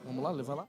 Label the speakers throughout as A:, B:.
A: Vamos lá, levar lá.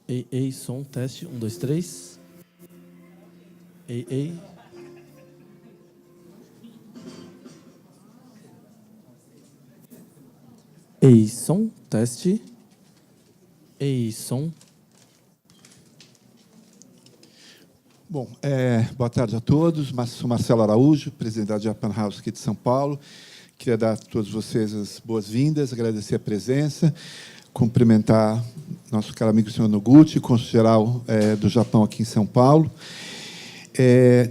A: Ei, som, teste, 1, 2, 3. Ei. Ei, som, teste. Ei, som.
B: Bom, boa tarde a todos. Sou Marcelo Araújo, presidente da Japan House aqui de São Paulo. Queria dar a todos vocês as boas-vindas, agradecer a presença, cumprimentar nosso caro amigo senhor Noguchi, cônsul-geral do Japão aqui em São Paulo.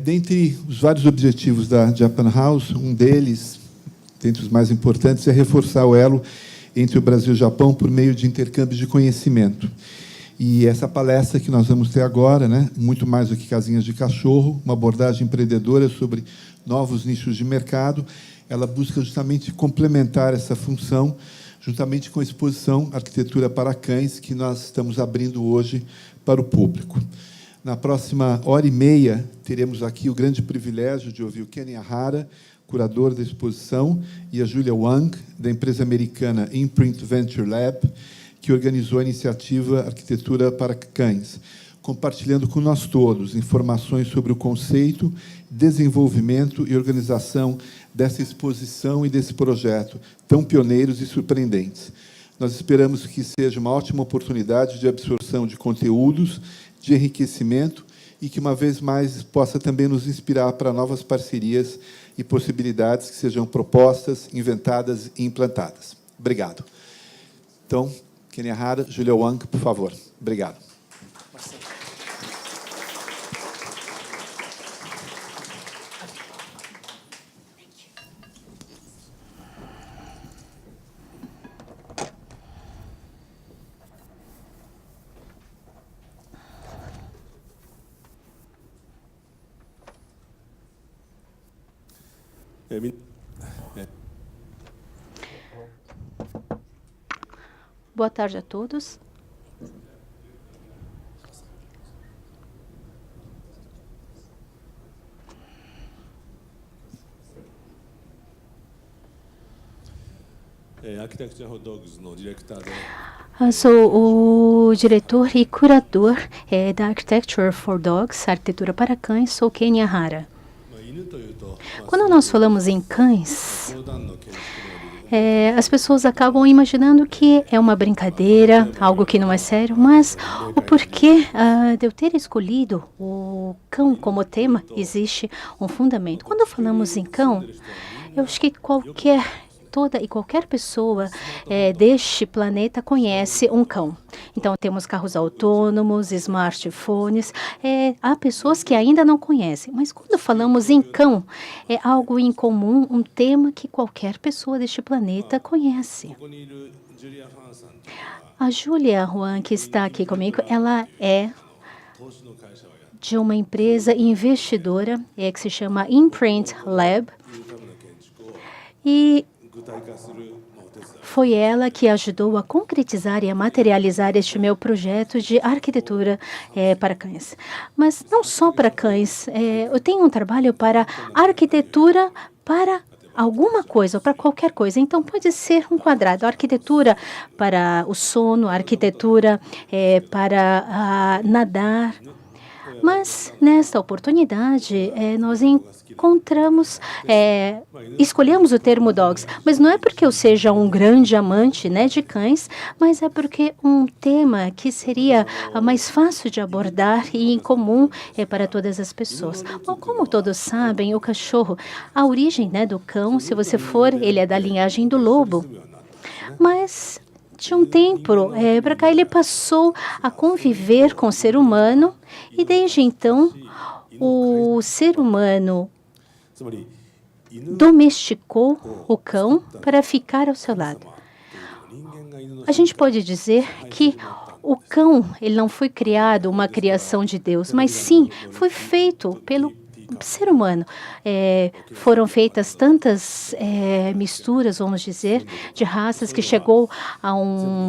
B: Dentre os vários objetivos da Japan House, um deles, dentre os mais importantes, é reforçar o elo entre o Brasil e o Japão por meio de intercâmbio de conhecimento. E essa palestra que nós vamos ter agora, muito mais do que casinhas de cachorro, uma abordagem empreendedora sobre novos nichos de mercado, ela busca justamente complementar essa função, juntamente com a exposição Arquitetura para Cães, que nós estamos abrindo hoje para o público. Na próxima hora e meia, teremos aqui o grande privilégio de ouvir o Ken Yahara, curador da exposição, e a Julia Wang, da empresa americana Imprint Venture Lab, que organizou a iniciativa Arquitetura para Cães, compartilhando com nós todos informações sobre o conceito, desenvolvimento e organização dessa exposição e desse projeto, tão pioneiros e surpreendentes. Nós esperamos que seja uma ótima oportunidade de absorção de conteúdos, de enriquecimento, e que, uma vez mais, possa também nos inspirar para novas parcerias e possibilidades que sejam propostas, inventadas e implantadas. Obrigado. Então, Ken Yahara, Julia Wang, por favor. Obrigado.
C: Boa tarde a todos. Sou o diretor e curador da Architecture for Dogs, Arquitetura para Cães, sou Ken Yahara. Quando nós falamos em cães, as pessoas acabam imaginando que é uma brincadeira, algo que não é sério, mas o porquê de eu ter escolhido o cão como tema, existe um fundamento. Quando falamos em cão, eu acho que toda e qualquer pessoa deste planeta conhece um cão. Então, temos carros autônomos, smartphones. Há pessoas que ainda não conhecem. Mas quando falamos em cão, é algo incomum, um tema que qualquer pessoa deste planeta conhece. A Julia Huang, que está aqui comigo, ela é de uma empresa investidora que se chama Imprint Lab. E foi ela que ajudou a concretizar e a materializar este meu projeto de arquitetura para cães. Mas não só para cães, eu tenho um trabalho para arquitetura para alguma coisa, ou para qualquer coisa. Então, pode ser um quadrado, arquitetura para o sono, arquitetura para nadar. Mas, nesta oportunidade, nós escolhemos o termo dogs, mas não é porque eu seja um grande amante de cães, mas é porque um tema que seria mais fácil de abordar e incomum para todas as pessoas. Bom, como todos sabem, o cachorro, a origem do cão, se você for, ele é da linhagem do lobo, mas De um tempo para cá, ele passou a conviver com o ser humano e, desde então, o ser humano domesticou o cão para ficar ao seu lado. A gente pode dizer que o cão, ele não foi criado uma criação de Deus, mas sim foi feito pelo ser humano. Foram feitas tantas misturas, vamos dizer, de raças que chegou a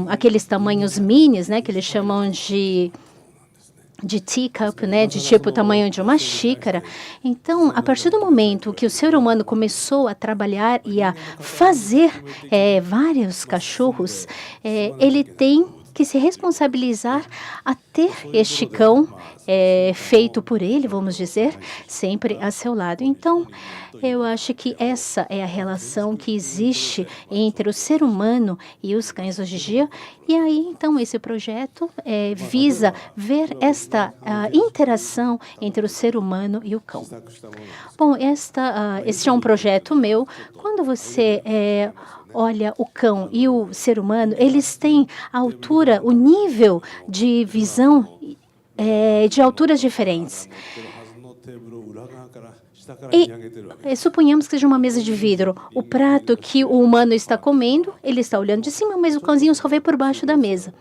C: aqueles tamanhos minis, né, que eles chamam de teacup, né, de tipo o tamanho de uma xícara. Então, a partir do momento que o ser humano começou a trabalhar e a fazer vários cachorros, ele tem que se responsabilizar a ter este cão feito por ele, vamos dizer, sempre a seu lado. Então, eu acho que essa é a relação que existe entre o ser humano e os cães hoje em dia. E aí, então, esse projeto visa ver esta interação entre o ser humano e o cão. Bom, esse é um projeto meu. Quando você olha o cão e o ser humano, eles têm a altura, o nível de visão de alturas diferentes. E suponhamos que seja uma mesa de vidro. O prato que o humano está comendo, ele está olhando de cima, mas o cãozinho só vê por baixo da mesa.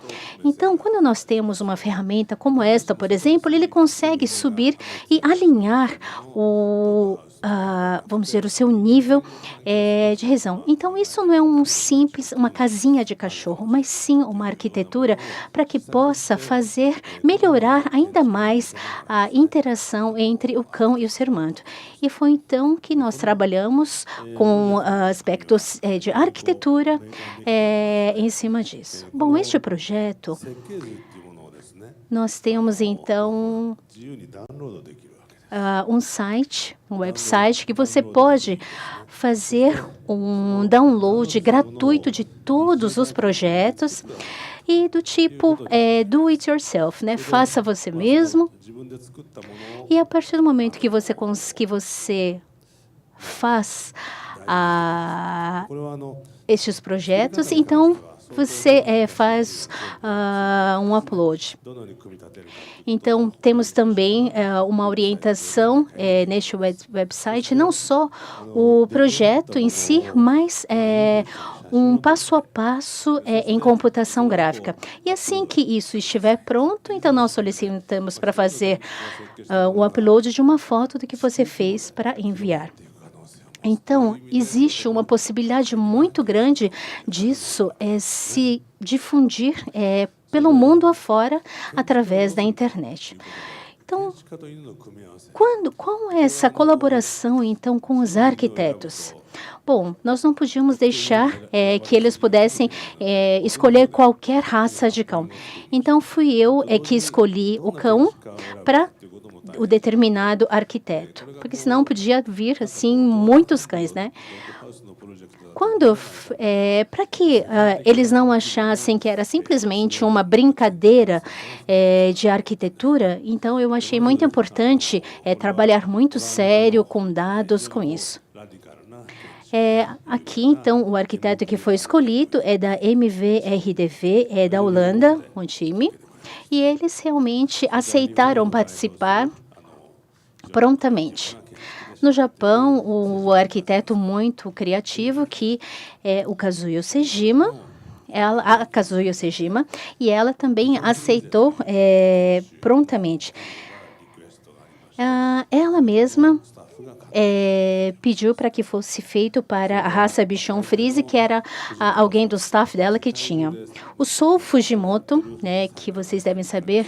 C: Então, quando nós temos uma ferramenta como esta, por exemplo, ele consegue subir e alinhar vamos dizer, o seu nível de visão. Então, isso não é uma casinha de cachorro, mas sim uma arquitetura para que possa melhorar ainda mais a interação entre o cão e o ser humano. E foi então que nós trabalhamos com aspectos de arquitetura em cima disso. Bom, este projeto, nós temos então um website que você pode fazer um download gratuito de todos os projetos e do tipo do it yourself, né? Faça você mesmo. E a partir do momento que você faz estes projetos, então você faz um upload. Então, temos também uma orientação neste website, não só o projeto em si, mas um passo a passo em computação gráfica. E assim que isso estiver pronto, então nós solicitamos para fazer o upload de uma foto do que você fez para enviar. Então, existe uma possibilidade muito grande disso se difundir pelo mundo afora através da internet. Então, qual é essa colaboração, então, com os arquitetos? Bom, nós não podíamos deixar que eles pudessem escolher qualquer raça de cão. Então, fui eu que escolhi o cão para o determinado arquiteto, porque senão podia vir assim muitos cães, né? Para que eles não achassem que era simplesmente uma brincadeira de arquitetura, então eu achei muito importante trabalhar muito sério com dados com isso. Aqui, então, o arquiteto que foi escolhido é da MVRDV, é da Holanda, um time, e eles realmente aceitaram participar prontamente. No Japão, o arquiteto muito criativo, que é o Kazuyo Sejima, a Kazuyo Sejima, e ela também aceitou prontamente. Ela mesma pediu para que fosse feito para a raça Bichon Frise, que era alguém do staff dela que tinha. O Sou Fujimoto, né, que vocês devem saber,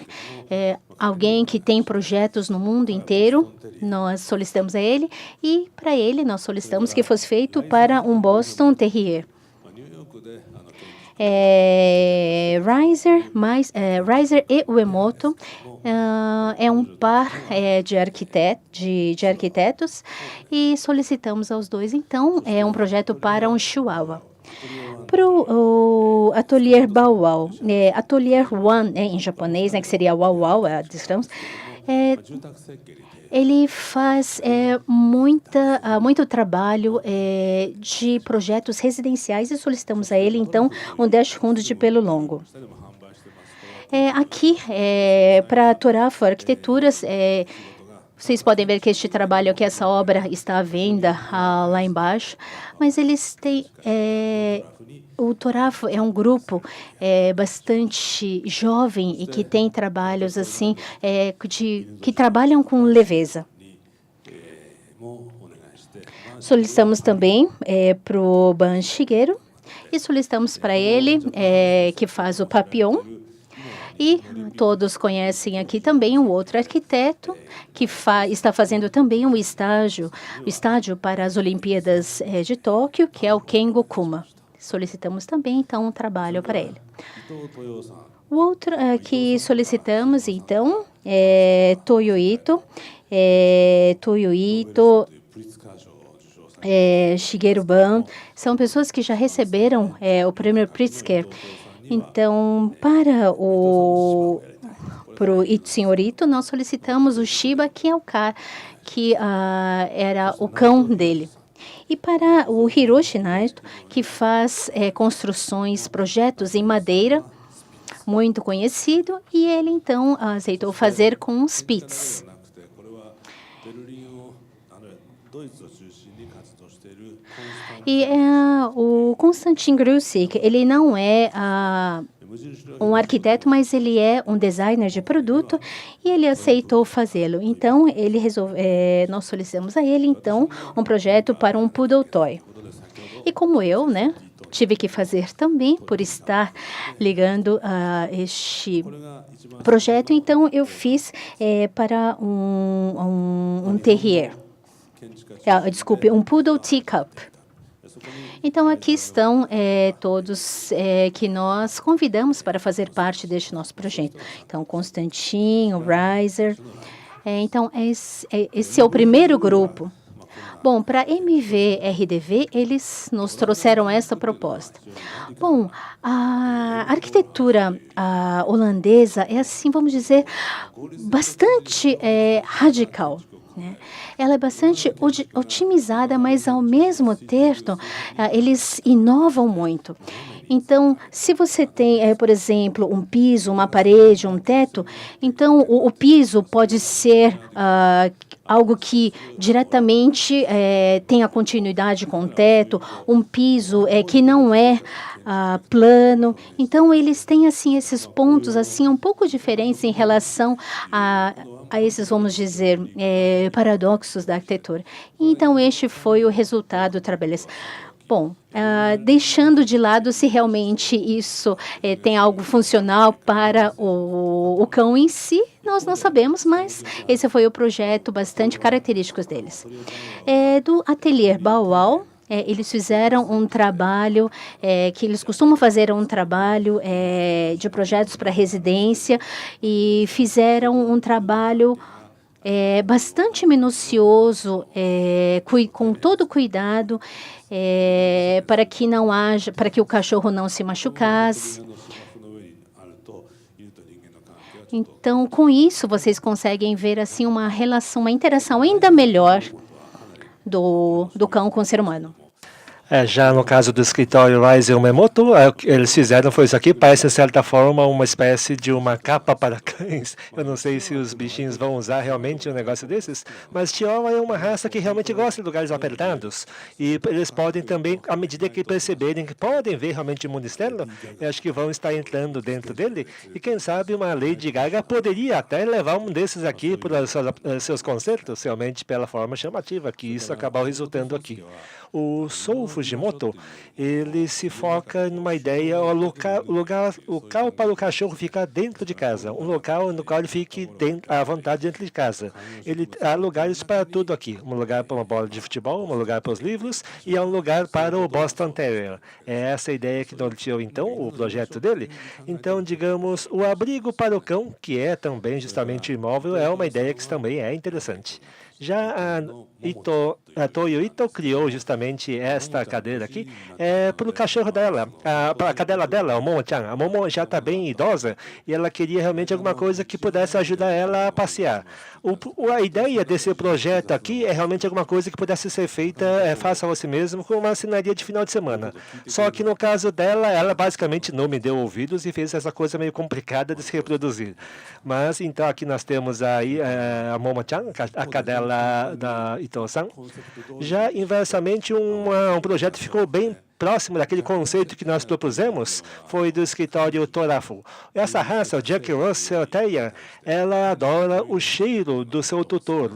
C: é alguém que tem projetos no mundo inteiro. Nós solicitamos a ele e para ele nós solicitamos que fosse feito para um Boston Terrier. Reiser e Uemoto é um par de arquitetos e solicitamos aos dois, então, um projeto para um Chihuahua. Para o Atelier Bauau, Atelier One, em japonês, né, que seria Wauau, digamos, ele faz muito trabalho de projetos residenciais e solicitamos a ele, então, um dash fundo de pelo longo. Aqui, para Torafa Arquiteturas, vocês podem ver que este trabalho aqui, essa obra está à venda lá embaixo, mas eles têm... O Torafo é um grupo bastante jovem e que tem trabalhos assim, que trabalham com leveza. Solicitamos também para o Ban Shigeru e solicitamos para ele, que faz o Papillon. E todos conhecem aqui também um outro arquiteto que está fazendo também um estádio para as Olimpíadas de Tóquio, que é o Ken Gokuma. Solicitamos também, então, um trabalho para ele. O outro que solicitamos, então, é Toyo Ito. Shigeru Ban, são pessoas que já receberam o prêmio Pritzker. Então, para o Senhor Ito, nós solicitamos o Shiba, que é o cara que era o cão dele. E para o Hiroshi Naito, que faz construções, projetos em madeira, muito conhecido, e ele então aceitou fazer com os Spitz. E o Konstantin Grusik, ele não é um arquiteto, mas ele é um designer de produto e ele aceitou fazê-lo. Então, nós solicitamos a ele, então, um projeto para um Poodle Toy. E como eu, né, tive que fazer também, por estar ligando a este projeto, então eu fiz para um terrier. Desculpe, um Poodle Teacup. Então, aqui estão todos que nós convidamos para fazer parte deste nosso projeto. Então, Constantin, o Riser. Então, esse é o primeiro grupo. Bom, para MVRDV, eles nos trouxeram essa proposta. Bom, a arquitetura holandesa é, assim, vamos dizer, bastante radical. Ela é bastante otimizada, mas ao mesmo tempo eles inovam muito. Então, se você tem, por exemplo, um piso, uma parede, um teto, então o piso pode ser algo que diretamente tenha continuidade com o teto, um piso que não é plano. Então, eles têm assim esses pontos assim um pouco diferentes em relação a esses, vamos dizer, paradoxos da arquitetura. Então, este foi o resultado do trabalho. Bom, deixando de lado se realmente isso tem algo funcional para o cão em si, nós não sabemos, mas esse foi o projeto bastante característico deles. Do Atelier Bauau, eles fizeram um trabalho, que eles costumam fazer um trabalho de projetos para residência e fizeram um trabalho bastante minucioso, com todo cuidado, para que o cachorro não se machucasse. Então, com isso, vocês conseguem ver assim uma relação, uma interação ainda melhor do cão com o ser humano.
D: Já no caso do escritório Riser Umemoto, o que eles fizeram foi isso aqui, parece de certa forma uma espécie de uma capa para cães. Eu não sei se os bichinhos vão usar realmente um negócio desses, mas Chihuahua é uma raça que realmente gosta de lugares apertados. E eles podem também, à medida que perceberem que podem ver realmente o mundo externo, eu acho que vão estar entrando dentro dele. E quem sabe uma Lady Gaga poderia até levar um desses aqui para os seus concertos, realmente pela forma chamativa que isso acabou resultando aqui. O Sou Fujimoto, ele se foca numa ideia, o local para o cachorro ficar dentro de casa, um local no qual ele fique à vontade dentro de casa. Há lugares para tudo aqui, um lugar para uma bola de futebol, um lugar para os livros e há um lugar para o Boston Terrier. É essa a ideia que norteou, então, o projeto dele. Então, digamos, o abrigo para o cão, que é também justamente imóvel, é uma ideia que também é interessante. Já a a Toyo Ito criou justamente esta cadeira aqui para o cachorro dela, para a cadela dela, o Momo-chan. A Momo já está bem idosa e ela queria realmente alguma coisa que pudesse ajudar ela a passear. A ideia desse projeto aqui é realmente alguma coisa que pudesse ser feita, faça você mesmo, com uma assinaria de final de semana. Só que no caso dela, ela basicamente não me deu ouvidos e fez essa coisa meio complicada de se reproduzir. Mas então aqui nós temos aí a Momo-chan, a cadela da Ito-san. Já inversamente, um projeto ficou bem próximo daquele conceito que nós propusemos, foi do escritório Torafu. Essa raça, o Jack Russell Terrier, ela adora o cheiro do seu tutor.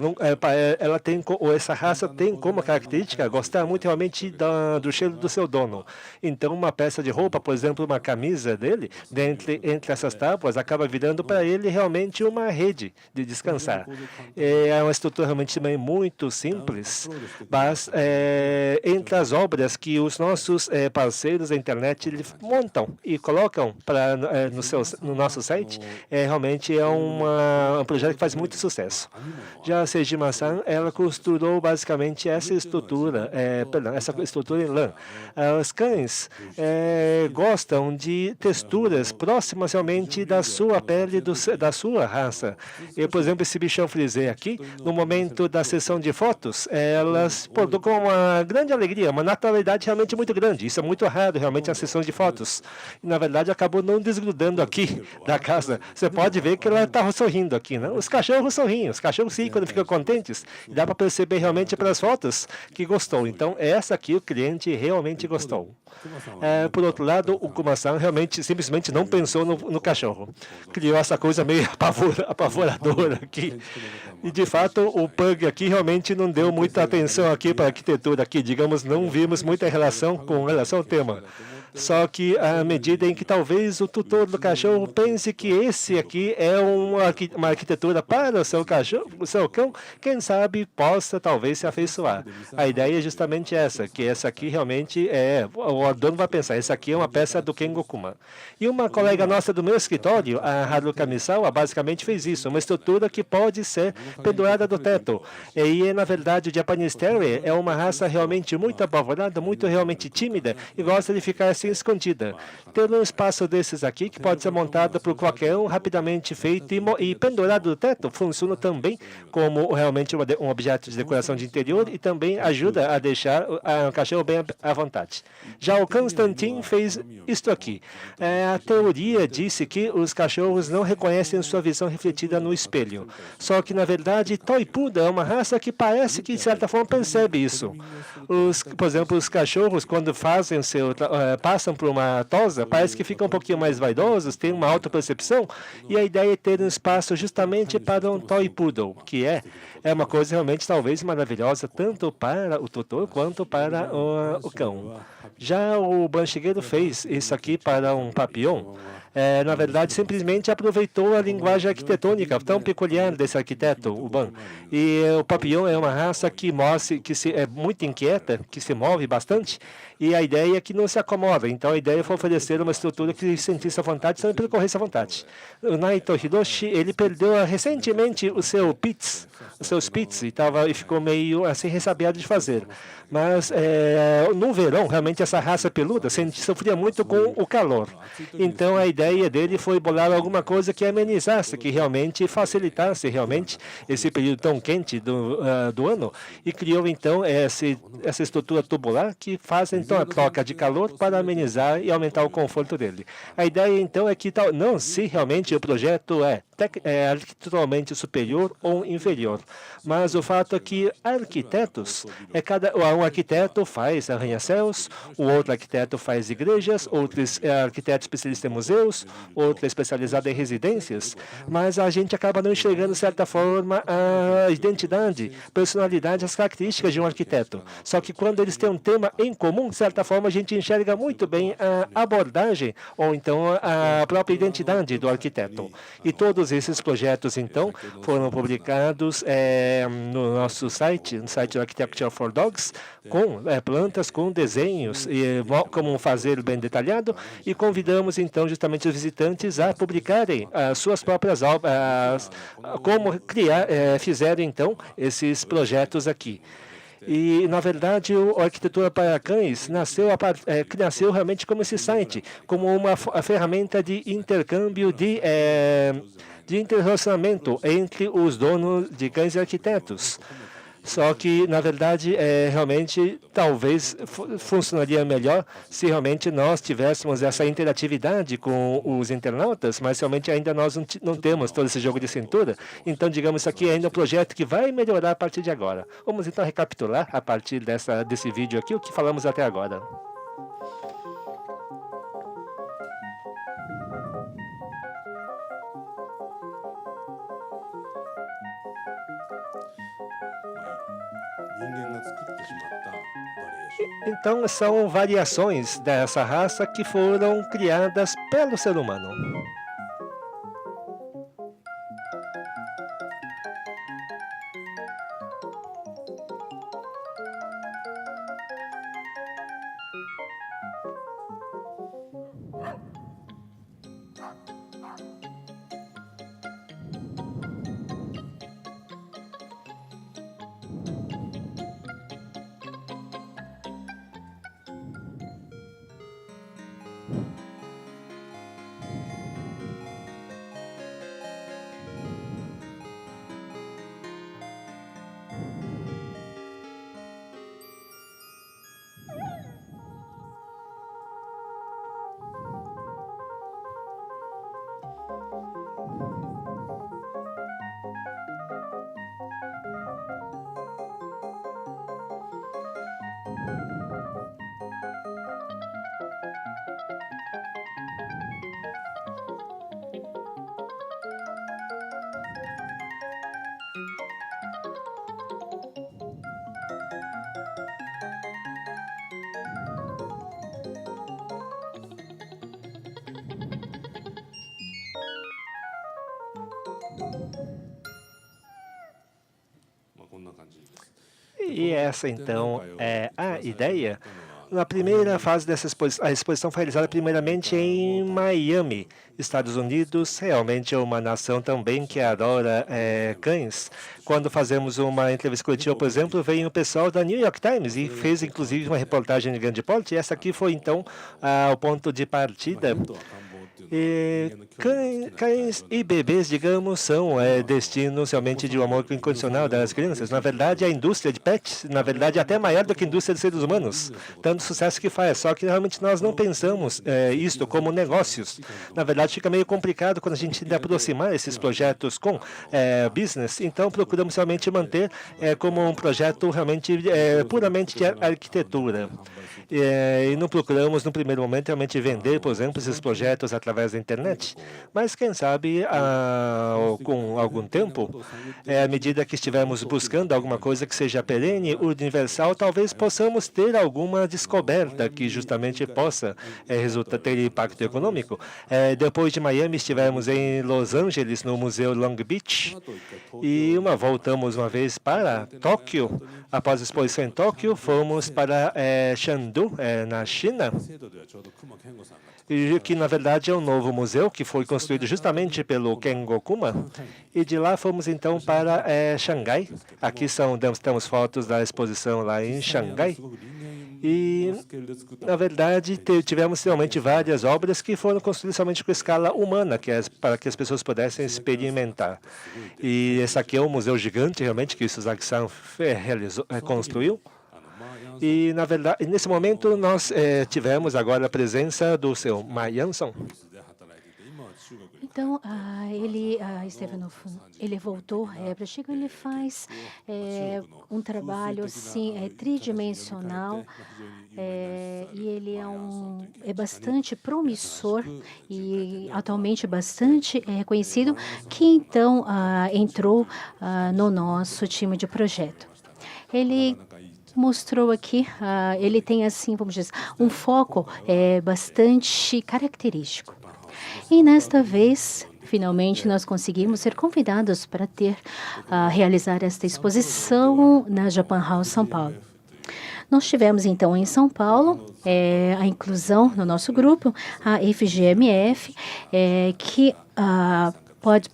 D: Ela tem, ou essa raça tem como característica gostar muito realmente do cheiro do seu dono. Então, uma peça de roupa, por exemplo, uma camisa dele, entre essas tábuas, acaba virando para ele realmente uma rede de descansar. É uma estrutura realmente também muito simples, mas entre as obras que os nossos parceiros da internet montam e colocam no nosso site, realmente é um projeto que faz muito sucesso. Já a Sejima-san, ela costurou basicamente essa estrutura em lã. Os cães gostam de texturas próximas realmente da sua pele, da sua raça. Por exemplo, esse bichão frisé aqui, no momento da sessão de fotos, elas com uma grande alegria, uma naturalidade realmente muito grande. Isso é muito raro, realmente, nas sessões de fotos. E, na verdade, acabou não desgrudando aqui da casa. Você pode ver que ela está sorrindo aqui, né? Os cachorros sorriem, os cachorros sim, quando ficam contentes. E dá para perceber realmente pelas fotos que gostou. Então, essa aqui o cliente realmente gostou. Por outro lado, o Kuma-san realmente, simplesmente não pensou no cachorro. Criou essa coisa meio apavoradora aqui. E, de fato, o Pug aqui realmente não deu muita atenção aqui para a arquitetura aqui. Digamos, não vimos muita relação com relação ao tema. Só que à medida em que talvez o tutor do cachorro pense que esse aqui é uma arquitetura para o seu cachorro, o seu cão, quem sabe possa talvez se afeiçoar. A ideia é justamente essa, que essa aqui realmente o dono vai pensar, essa aqui é uma peça do Kengo-kuma. E uma colega nossa do meu escritório, a Haruka Misawa, basicamente fez isso, uma estrutura que pode ser pendurada do teto. E na verdade o Japanese Terrier é uma raça realmente muito apavorada, muito realmente tímida e gosta de ficar assim escondida. Ter um espaço desses aqui que pode ser montado por qualquer um, rapidamente feito e pendurado do teto, funciona também como realmente um objeto de decoração de interior e também ajuda a deixar o cachorro bem à vontade. Já o Constantin fez isto aqui. A teoria disse que os cachorros não reconhecem sua visão refletida no espelho. Só que, na verdade, Toy Poodle é uma raça que parece que, de certa forma, percebe isso. Por exemplo, os cachorros, quando fazem passam por uma tosa, parece que ficam um pouquinho mais vaidosos, têm uma autopercepção, e a ideia é ter um espaço justamente para um Toy Poodle, que é uma coisa realmente talvez maravilhosa, tanto para o tutor quanto para o cão. Já o Banchigueiro fez isso aqui para um Papillon. Na verdade, simplesmente aproveitou a linguagem arquitetônica tão peculiar desse arquiteto, o Ban. E o Papillon é uma raça que é muito inquieta, que se move bastante, e a ideia é que não se acomoda. Então, a ideia foi oferecer uma estrutura que sentisse à vontade, sempre percorresse à vontade. O Naito Hiroshi, ele perdeu recentemente o seu Spitz, e ficou meio assim ressabiado de fazer. Mas no verão, realmente, essa raça peluda sofria muito com o calor. Então, a ideia dele foi bolar alguma coisa que amenizasse, que realmente facilitasse realmente esse período tão quente do ano, e criou, então, essa estrutura tubular que faz, então, a troca de calor para amenizar e aumentar o conforto dele. A ideia, então, é que não se realmente o projeto é arquiteturalmente superior ou inferior, mas o fato é que arquitetos, um arquiteto faz arranha-céus, o outro arquiteto faz igrejas, outro arquiteto especialista em museus, outro especializado em residências, mas a gente acaba não enxergando, de certa forma, a identidade, personalidade, as características de um arquiteto. Só que quando eles têm um tema em comum, de certa forma, a gente enxerga muito bem a abordagem ou então a própria identidade do arquiteto. E todos esses projetos, então, foram publicados no nosso site, no site do Architecture for Dogs, com plantas, com desenhos, e como fazer bem detalhado, e convidamos, então, justamente os visitantes a publicarem as suas próprias obras, como fizeram, então, esses projetos aqui. E, na verdade, a arquitetura para cães nasceu realmente como esse site, como uma ferramenta de intercâmbio, de interrelacionamento entre os donos de cães e arquitetos. Só que, na verdade, realmente, talvez funcionaria melhor se realmente nós tivéssemos essa interatividade com os internautas, mas realmente ainda nós não temos todo esse jogo de cintura. Então, digamos, isso aqui é ainda um projeto que vai melhorar a partir de agora. Vamos, então, recapitular a partir desse vídeo aqui o que falamos até agora. Então, são variações dessa raça que foram criadas pelo ser humano. E essa, então, é a ideia. Na primeira fase dessa exposição, a exposição foi realizada primeiramente em Miami, Estados Unidos. Realmente é uma nação também que adora cães. Quando fazemos uma entrevista coletiva, por exemplo, veio o pessoal da New York Times e fez, inclusive, uma reportagem de grande porte. E essa aqui foi, então, o ponto de partida. Cães e bebês, digamos, são destinos realmente de um amor incondicional das crianças. Na verdade, a indústria de pets, na verdade, é até maior do que a indústria de seres humanos. Tanto sucesso que faz, só que realmente nós não pensamos isto como negócios. Na verdade, fica meio complicado quando a gente tenta aproximar esses projetos com business. Então, procuramos realmente manter como um projeto realmente puramente de arquitetura. E não procuramos, no primeiro momento, realmente vender, por exemplo, esses projetos através da internet. Mas, quem sabe, com algum tempo, à medida que estivermos buscando alguma coisa que seja perene, universal, talvez possamos ter alguma descoberta que justamente possa ter impacto econômico. Depois de Miami, estivemos em Los Angeles, no Museu Long Beach, e voltamos uma vez para Tóquio. Após a exposição em Tóquio, fomos para Chengdu, na China, e que, na verdade, é um novo museu que foi construído justamente pelo Kengo Kuma. E de lá fomos, então, para Xangai. Aqui temos fotos da exposição lá em Xangai. E, na verdade, tivemos realmente várias obras que foram construídas somente com escala humana, para que as pessoas pudessem experimentar. E esse aqui é um museu gigante, realmente, que o Suzaki-san construiu. E, na verdade, nesse momento, nós tivemos agora a presença do seu Ma Yan-son.
C: Então, Stefanov, ele voltou para Chico, ele faz um trabalho assim, tridimensional, e ele é bastante promissor e atualmente bastante reconhecido, que então entrou no nosso time de projeto. Ele mostrou aqui, ele tem assim, vamos dizer, um foco bastante característico. E nesta vez, finalmente, nós conseguimos ser convidados para realizar esta exposição na Japan House São Paulo. Nós tivemos, então, em São Paulo, a inclusão no nosso grupo, a FGMF, que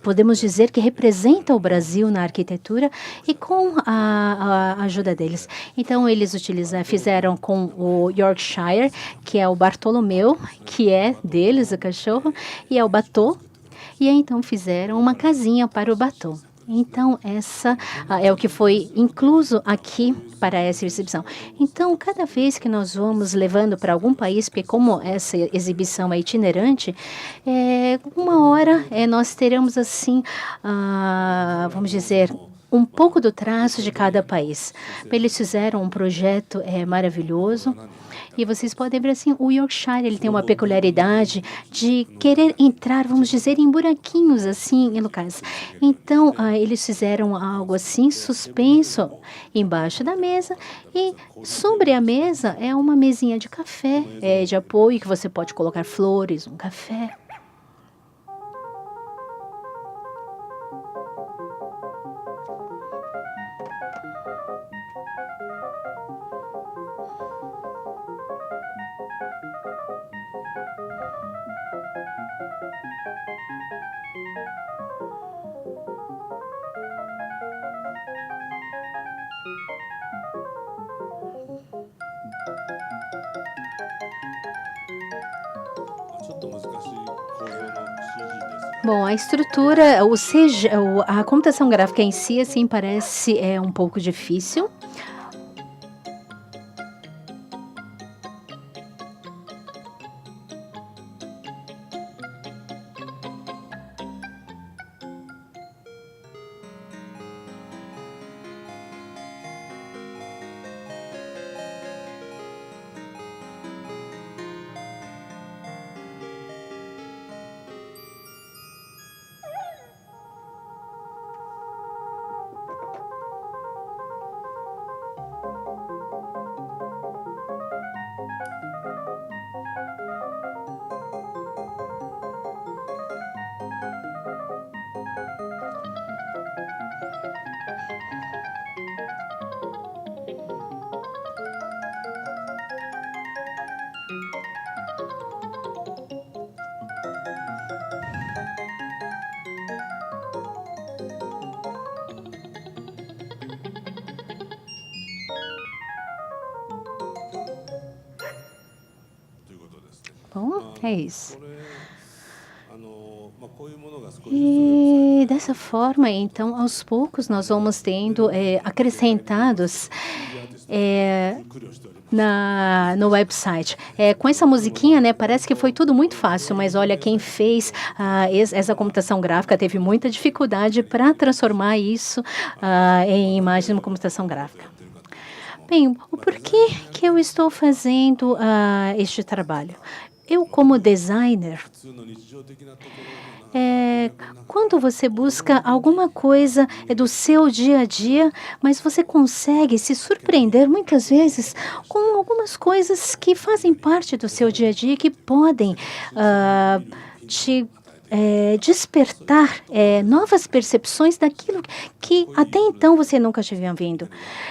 C: podemos dizer que representa o Brasil na arquitetura e com a ajuda deles. Então, eles fizeram com o Yorkshire, que é o Bartolomeu, que é deles, o cachorro, e é o Batô. E aí, então, fizeram uma casinha para o Batô. Então, essa é o que foi incluso aqui para essa exibição. Então, cada vez que nós vamos levando para algum país, porque como essa exibição é itinerante, uma hora nós teremos assim, vamos dizer, um pouco do traço de cada país. Eles fizeram um projeto maravilhoso. E vocês podem ver assim, o Yorkshire ele tem uma peculiaridade de querer entrar, vamos dizer, em buraquinhos assim, em locais. Então, eles fizeram algo assim, suspenso embaixo da mesa e sobre a mesa é uma mesinha de café, de apoio, que você pode colocar flores, um café. Bom, a estrutura, a computação gráfica em si, assim, parece um pouco difícil. Bom, é isso. E dessa forma, então, aos poucos, nós vamos tendo acrescentados no website. Com essa musiquinha, né, parece que foi tudo muito fácil, mas olha, quem fez essa computação gráfica teve muita dificuldade para transformar isso em imagem de uma computação gráfica. Bem, o porquê que eu estou fazendo este trabalho? Eu, como designer, quando você busca alguma coisa do seu dia a dia, mas você consegue se surpreender muitas vezes com algumas coisas que fazem parte do seu dia a dia, que podem te despertar novas percepções daquilo que até então você nunca tinha vindo.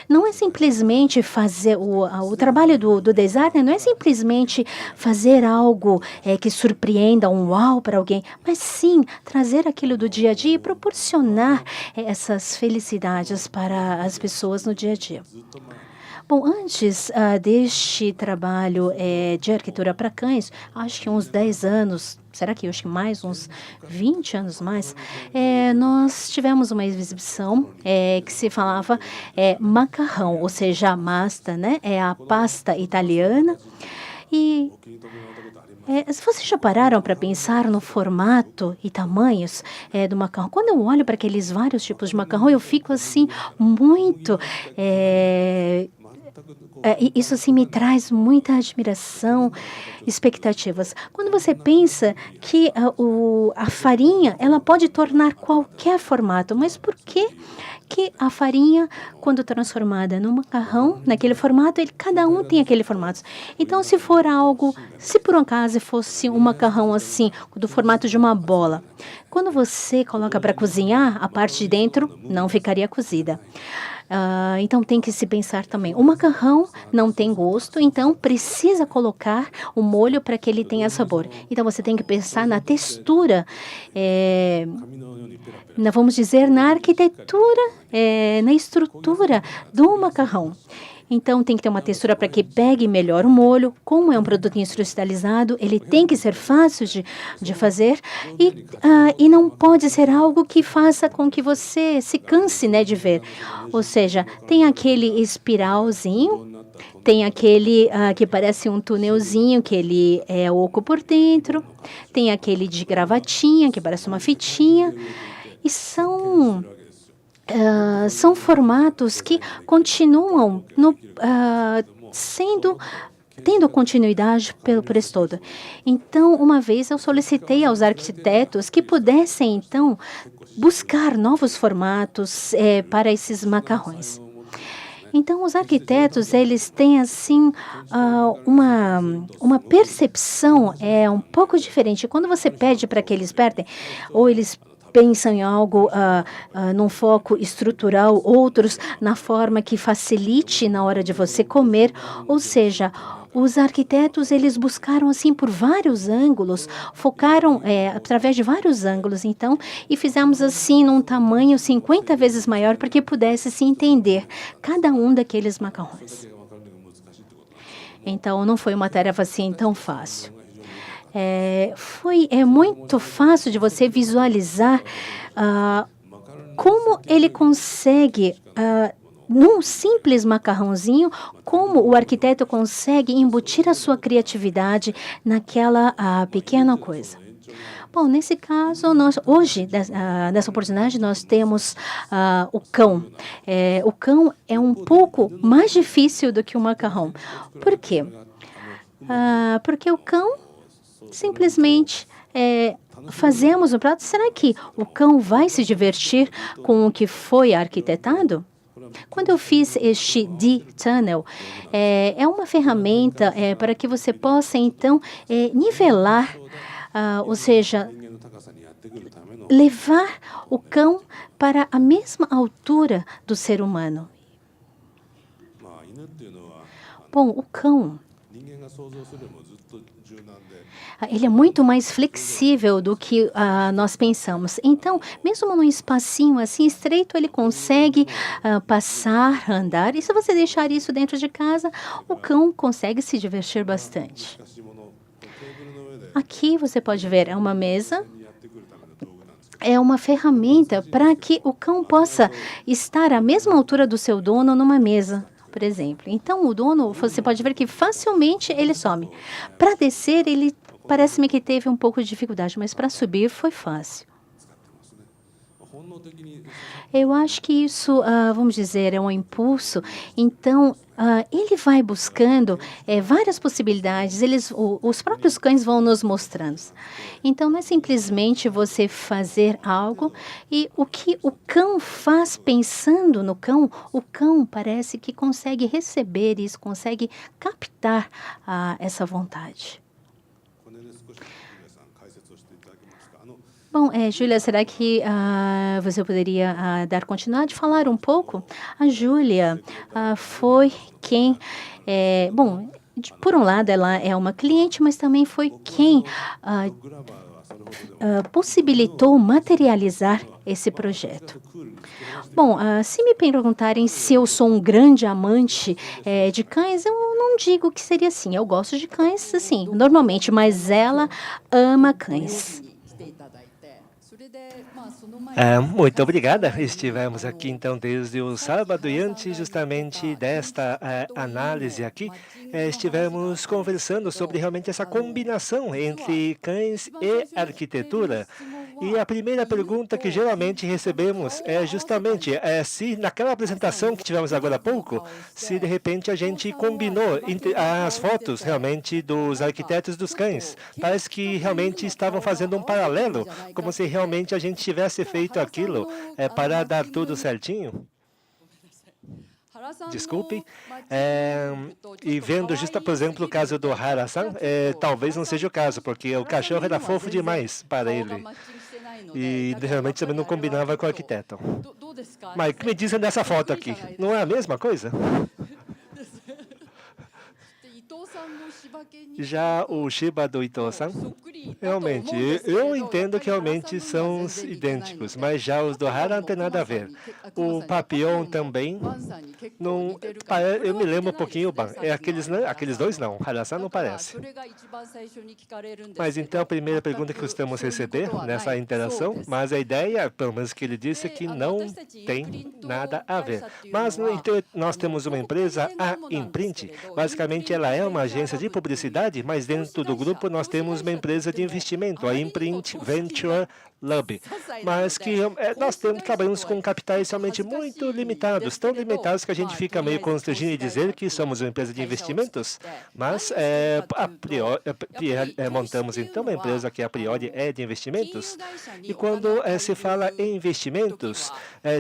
C: Não é simplesmente fazer o trabalho do designer, não é simplesmente fazer algo que surpreenda, um uau para alguém, mas sim trazer aquilo do dia a dia e proporcionar essas felicidades para as pessoas no dia a dia. Bom, antes deste trabalho de arquitetura para cães, acho que uns 10 anos, será que eu acho que mais, uns 20 anos mais, nós tivemos uma exibição que se falava macarrão, ou seja, a massa, né? É a pasta italiana. E vocês já pararam para pensar no formato e tamanhos do macarrão? Quando eu olho para aqueles vários tipos de macarrão, eu fico assim muito... isso assim me traz muita admiração, expectativas. Quando você pensa que a farinha ela pode tornar qualquer formato, mas por que a farinha, quando transformada no macarrão, naquele formato, cada um tem aquele formato? Então, se por um acaso fosse um macarrão assim, do formato de uma bola, quando você coloca para cozinhar, a parte de dentro não ficaria cozida. Então tem que se pensar também. O macarrão não tem gosto, então precisa colocar o molho para que ele tenha sabor. Então você tem que pensar na textura, vamos dizer, na arquitetura, na estrutura do macarrão. Então, tem que ter uma textura para que pegue melhor o molho. Como é um produto industrializado, ele tem que ser fácil de fazer e não pode ser algo que faça com que você se canse, né, de ver. Ou seja, tem aquele espiralzinho, tem aquele que parece um túnelzinho, que ele é oco por dentro, tem aquele de gravatinha, que parece uma fitinha, e são formatos que continuam tendo continuidade pelo preço todo. Então, uma vez eu solicitei aos arquitetos que pudessem, então, buscar novos formatos para esses macarrões. Então, os arquitetos, eles têm, assim, uma percepção um pouco diferente. Quando você pede para que eles pertem, ou eles pensam em algo num foco estrutural, outros na forma que facilite na hora de você comer. Ou seja, os arquitetos, eles buscaram assim por vários ângulos, focaram através de vários ângulos, então, e fizemos assim num tamanho 50 vezes maior para que pudesse se entender cada um daqueles macarrões. Então, não foi uma tarefa assim tão fácil. Foi muito fácil de você visualizar como ele consegue, num simples macarrãozinho, como o arquiteto consegue embutir a sua criatividade naquela pequena coisa. Bom, nesse caso, hoje, nessa oportunidade, nós temos o cão. O cão é um pouco mais difícil do que o macarrão. Por quê? Porque o cão simplesmente fazemos o prato. Será que o cão vai se divertir com o que foi arquitetado? Quando eu fiz este D-Tunnel, é uma ferramenta para que você possa, então, nivelar, ou seja, levar o cão para a mesma altura do ser humano. Bom, o cão, ele é muito mais flexível do que nós pensamos. Então, mesmo num espacinho assim estreito, ele consegue passar, andar. E se você deixar isso dentro de casa, o cão consegue se divertir bastante. Aqui você pode ver, é uma mesa. É uma ferramenta para que o cão possa estar à mesma altura do seu dono numa mesa, por exemplo. Então, o dono, você pode ver que facilmente ele some. Para descer, ele parece-me que teve um pouco de dificuldade, mas para subir foi fácil. Eu acho que isso, vamos dizer, é um impulso. Então, ele vai buscando várias possibilidades. Os próprios cães vão nos mostrando. Então, não é simplesmente você fazer algo e o que o cão faz pensando no cão, o cão parece que consegue receber isso, consegue captar essa vontade. Bom, Júlia, será que você poderia dar continuidade, falar um pouco? A Júlia foi quem, bom, por um lado ela é uma cliente, mas também foi quem possibilitou materializar esse projeto. Bom, se me perguntarem se eu sou um grande amante de cães, eu não digo que seria assim. Eu gosto de cães, assim, normalmente, mas ela ama cães.
D: Muito obrigada. Estivemos aqui então desde o sábado e antes justamente desta análise aqui, estivemos conversando sobre realmente essa combinação entre cães e arquitetura. E a primeira pergunta que geralmente recebemos é justamente se naquela apresentação que tivemos agora há pouco, se de repente a gente combinou as fotos realmente dos arquitetos dos cães. Parece que realmente estavam fazendo um paralelo, como se realmente a gente tivesse feito aquilo para dar tudo certinho. Desculpe. E vendo, por exemplo, o caso do Hara-san, talvez não seja o caso, porque o cachorro era fofo demais para ele. E realmente também não combinava com o arquiteto. Mas o que me dizem dessa foto aqui? Não é a mesma coisa? Já o Shiba do Ito-san, realmente, eu entendo que realmente são idênticos, mas já os do Hara não tem nada a ver. O Papillon também, não, eu me lembro um pouquinho o Ban. Aqueles dois não, Hara-san não parece. Mas então a primeira pergunta que costumamos receber nessa interação, mas a ideia, pelo menos que ele disse, é que não tem nada a ver. Mas nós temos uma empresa, a Imprint, basicamente ela é uma agência de publicidade, mas dentro do grupo nós temos uma empresa de investimento, a Imprint Venture Lab, mas que nós trabalhamos com capitais realmente muito limitados, tão limitados que a gente fica meio constrangido em dizer que somos uma empresa de investimentos, mas a priori, montamos então uma empresa que a priori é de investimentos, e quando se fala em investimentos,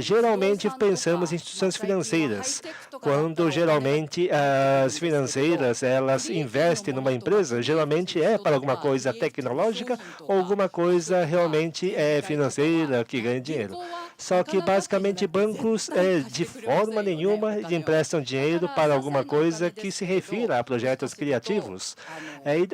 D: geralmente pensamos em instituições financeiras, quando geralmente as financeiras elas investem numa empresa, geralmente é para alguma coisa tecnológica ou alguma coisa realmente financeira que ganha dinheiro. Só que basicamente bancos de forma nenhuma emprestam dinheiro para alguma coisa que se refira a projetos criativos.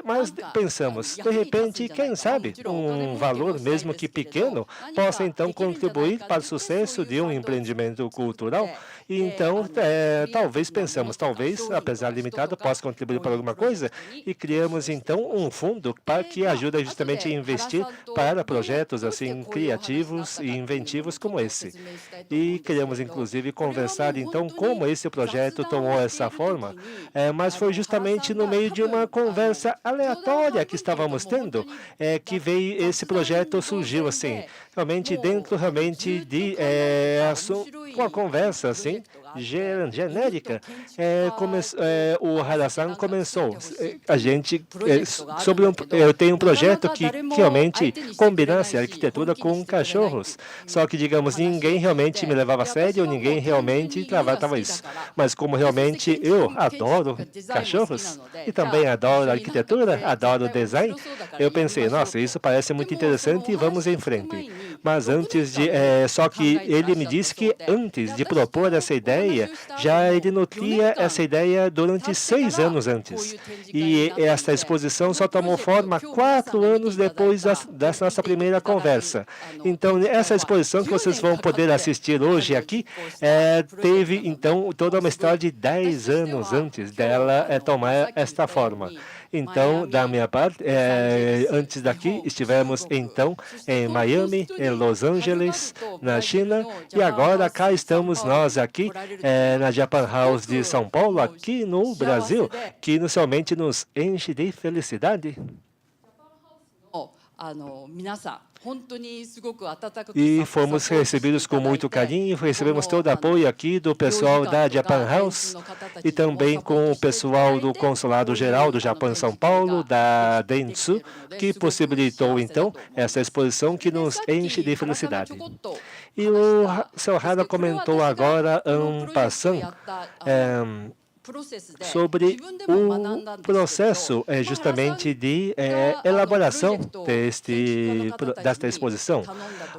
D: Mas pensamos, de repente, quem sabe, um valor mesmo que pequeno possa então contribuir para o sucesso de um empreendimento cultural. E então, talvez pensamos, apesar limitado, possa contribuir para alguma coisa, e criamos então um fundo que ajuda justamente a investir para projetos assim criativos e inventivos como esse. E queremos inclusive conversar então como esse projeto tomou essa forma, mas foi justamente no meio de uma conversa aleatória que estávamos tendo que veio esse projeto, surgiu assim, realmente dentro de uma conversa assim genérica, o Hara-san começou. A gente eu tenho um projeto que realmente combinasse a arquitetura com cachorros. Só que, digamos, ninguém realmente me levava a sério, ninguém realmente tratava isso. Mas como realmente eu adoro cachorros e também adoro arquitetura, adoro design, eu pensei, nossa, isso parece muito interessante e vamos em frente. Mas só que ele me disse que antes de propor essa ideia, já ele nutria essa ideia durante 6 anos antes. E essa exposição só tomou forma 4 anos depois dessa nossa primeira conversa. Então, essa exposição que vocês vão poder assistir hoje aqui, teve, então, toda uma história de 10 anos antes dela tomar esta forma. Então, da minha parte, antes daqui, estivemos, então, em Miami, em Los Angeles, na China, e agora cá estamos nós aqui, na Japan House de São Paulo, aqui no Brasil, que inicialmente nos enche de felicidade. E fomos recebidos com muito carinho, recebemos todo o apoio aqui do pessoal da Japan House e também com o pessoal do Consulado Geral do Japão em São Paulo, da Dentsu, que possibilitou então essa exposição que nos enche de felicidade. E o Sr. Hara comentou agora, passando, sobre o processo justamente de elaboração desta exposição.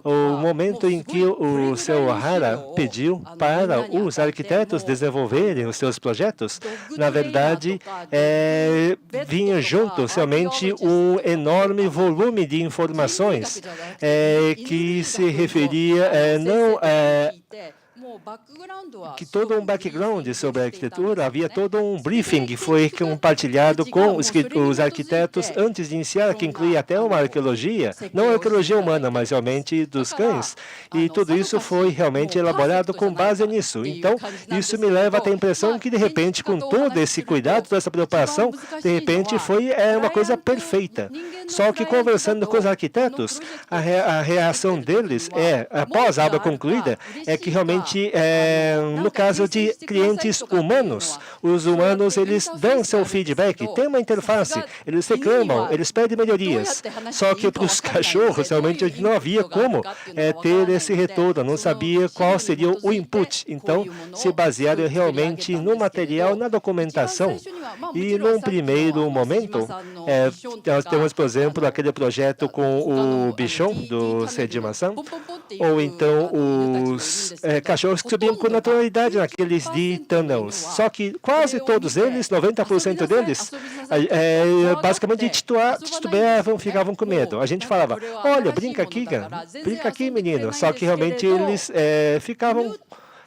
D: O momento em que o Sr. Hara pediu para os arquitetos desenvolverem os seus projetos, na verdade, vinha junto somente um enorme volume de informações que se referia que todo um background sobre a arquitetura, havia todo um briefing que foi compartilhado com os arquitetos antes de iniciar, que inclui até uma arqueologia, não arqueologia humana, mas realmente dos cães. E tudo isso foi realmente elaborado com base nisso. Então, isso me leva a ter a impressão que, de repente, com todo esse cuidado, toda essa preocupação, de repente foi uma coisa perfeita. Só que, conversando com os arquitetos, a reação deles após a obra concluída, é que realmente que, no caso de clientes humanos, os humanos eles dão seu feedback, tem uma interface, eles reclamam, eles pedem melhorias. Só que para os cachorros, realmente, a gente não havia como ter esse retorno, não sabia qual seria o input. Então, se basearam realmente no material, na documentação. E, num primeiro momento, nós temos, por exemplo, aquele projeto com o bichon do Sejima-san, ou então os cachorros que subiam com naturalidade naqueles D-tunnels. Só que quase todos eles, 90% deles, basicamente titubeavam, ficavam com medo. A gente falava, olha, brinca aqui, menino. Só que realmente eles ficavam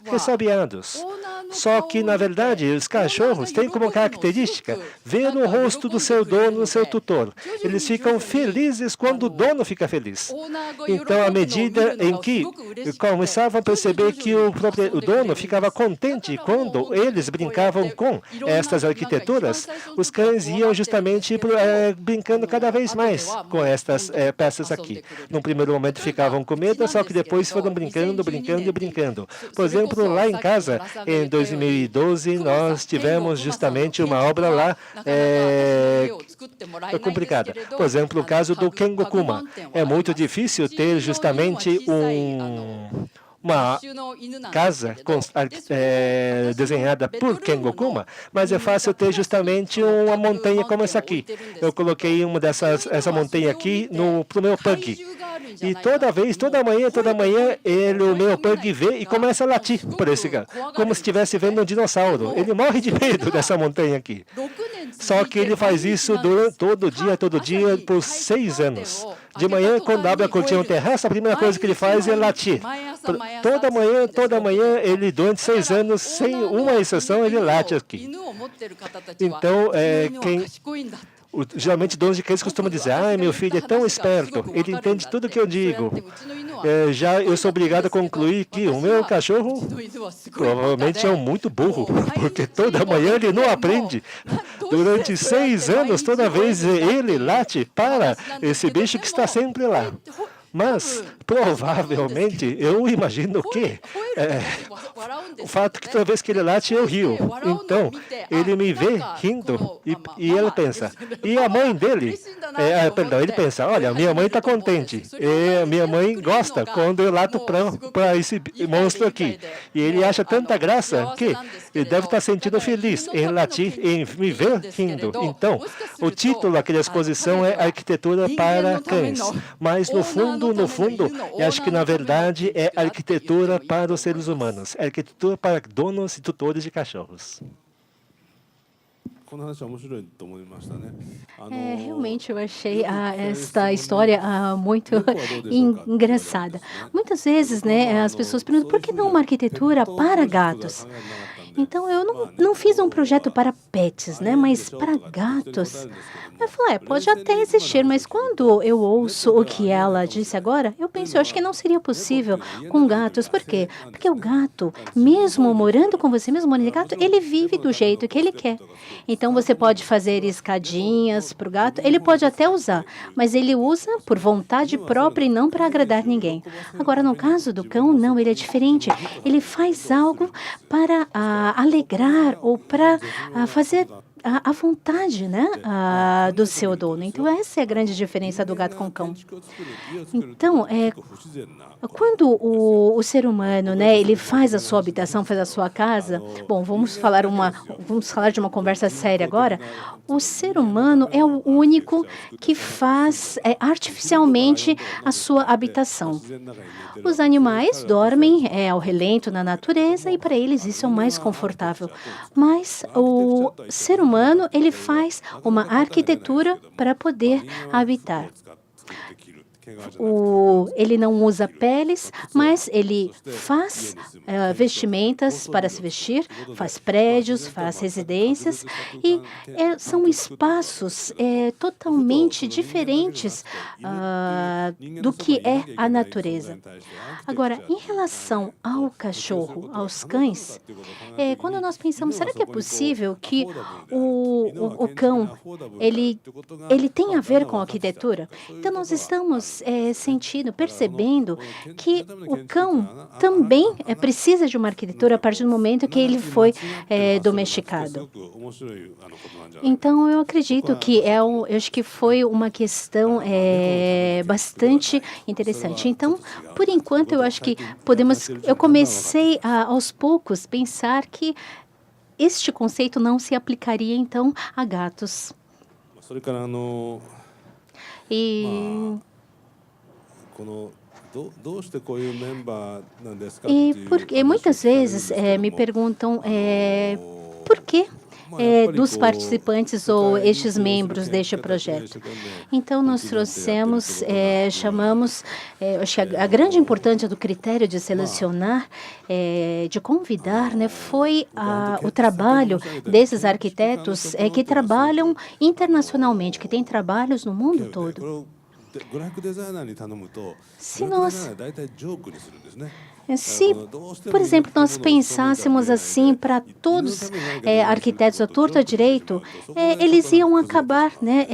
D: ressabiados. Só que, na verdade, os cachorros têm como característica ver no rosto do seu dono, do seu tutor. Eles ficam felizes quando o dono fica feliz. Então, à medida em que começavam a perceber que o dono ficava contente quando eles brincavam com estas arquiteturas, os cães iam justamente brincando cada vez mais com estas peças aqui. Num primeiro momento ficavam com medo, só que depois foram brincando. Por exemplo, lá em casa, em 2012, nós tivemos justamente uma obra lá complicada. Por exemplo, o caso do Kengokuma. É muito difícil ter justamente uma casa desenhada por Kengokuma, mas é fácil ter justamente uma montanha como essa aqui. Eu coloquei essa montanha aqui pro meu pug. E toda manhã, o meu pug vê e começa a latir por esse cara, como se estivesse vendo um dinossauro. Ele morre de medo dessa montanha aqui. Só que ele faz isso todo dia, por 6 anos. De manhã, quando abre a cortina do terraço, a primeira coisa que ele faz é latir. Toda manhã, ele durante 6 anos, sem uma exceção, ele late aqui. Então, geralmente, donos de cães costumam dizer, meu filho é tão esperto, ele entende tudo que eu digo. Já eu sou obrigado a concluir que o meu cachorro provavelmente é muito burro, porque toda manhã ele não aprende. Durante 6 anos, toda vez ele late para esse bicho que está sempre lá. Mas, provavelmente, eu imagino que o fato que toda vez que ele late, eu rio. Então, ele me vê rindo e ele pensa, e a mãe dele, ele pensa, olha, minha mãe está contente, minha mãe gosta quando eu lato para esse monstro aqui. E ele acha tanta graça que ele deve estar sentindo feliz em latir, em me ver rindo. Então, o título daquela exposição é Arquitetura para Cães. Mas, no fundo, eu acho que, na verdade, é arquitetura para os seres humanos. É arquitetura para donos e tutores de cachorros.
C: Realmente eu achei esta história muito engraçada. Muitas vezes, as pessoas perguntam por que não uma arquitetura para gatos? Então, eu não fiz um projeto para pets, mas para gatos. Eu falei, pode até existir, mas quando eu ouço o que ela disse agora, eu acho que não seria possível com gatos. Por quê? Porque o gato, mesmo morando com você, mesmo morando de gato, ele vive do jeito que ele quer. Então, você pode fazer escadinhas para o gato, ele pode até usar, mas ele usa por vontade própria e não para agradar ninguém. Agora, no caso do cão, não, ele é diferente. Ele faz algo para alegrar ou para fazer a vontade do seu dono. Então, essa é a grande diferença do gato com o cão. Então, quando o ser humano, ele faz a sua habitação, faz a sua casa, bom, vamos falar de uma conversa séria agora. O ser humano é o único que faz artificialmente a sua habitação. Os animais dormem ao relento na natureza e para eles isso é o mais confortável. Mas o ser humano, ele faz uma arquitetura para poder habitar. Ele não usa peles, mas ele faz vestimentas para se vestir, faz prédios, faz residências, e são espaços totalmente diferentes do que é a natureza. Agora, em relação ao cachorro, aos cães, quando nós pensamos, será que é possível que o cão ele tem a ver com a arquitetura? Então, nós estamos mais sentido, percebendo que o cão também precisa de uma arquitetura a partir do momento que ele foi domesticado. Então, eu acredito que eu acho que foi uma questão bastante interessante. Então, por enquanto, eu acho que eu comecei aos poucos pensar que este conceito não se aplicaria então a gatos. E porque muitas vezes me perguntam por que dos participantes ou estes membros deste projeto. Então, nós trouxemos, chamamos, acho que a grande importância do critério de selecionar, de convidar, né, foi o trabalho desses arquitetos que trabalham internacionalmente, que têm trabalhos no mundo todo. Se, por exemplo, nós pensássemos assim para todos arquitetos à torta direito, eles iam acabar, né,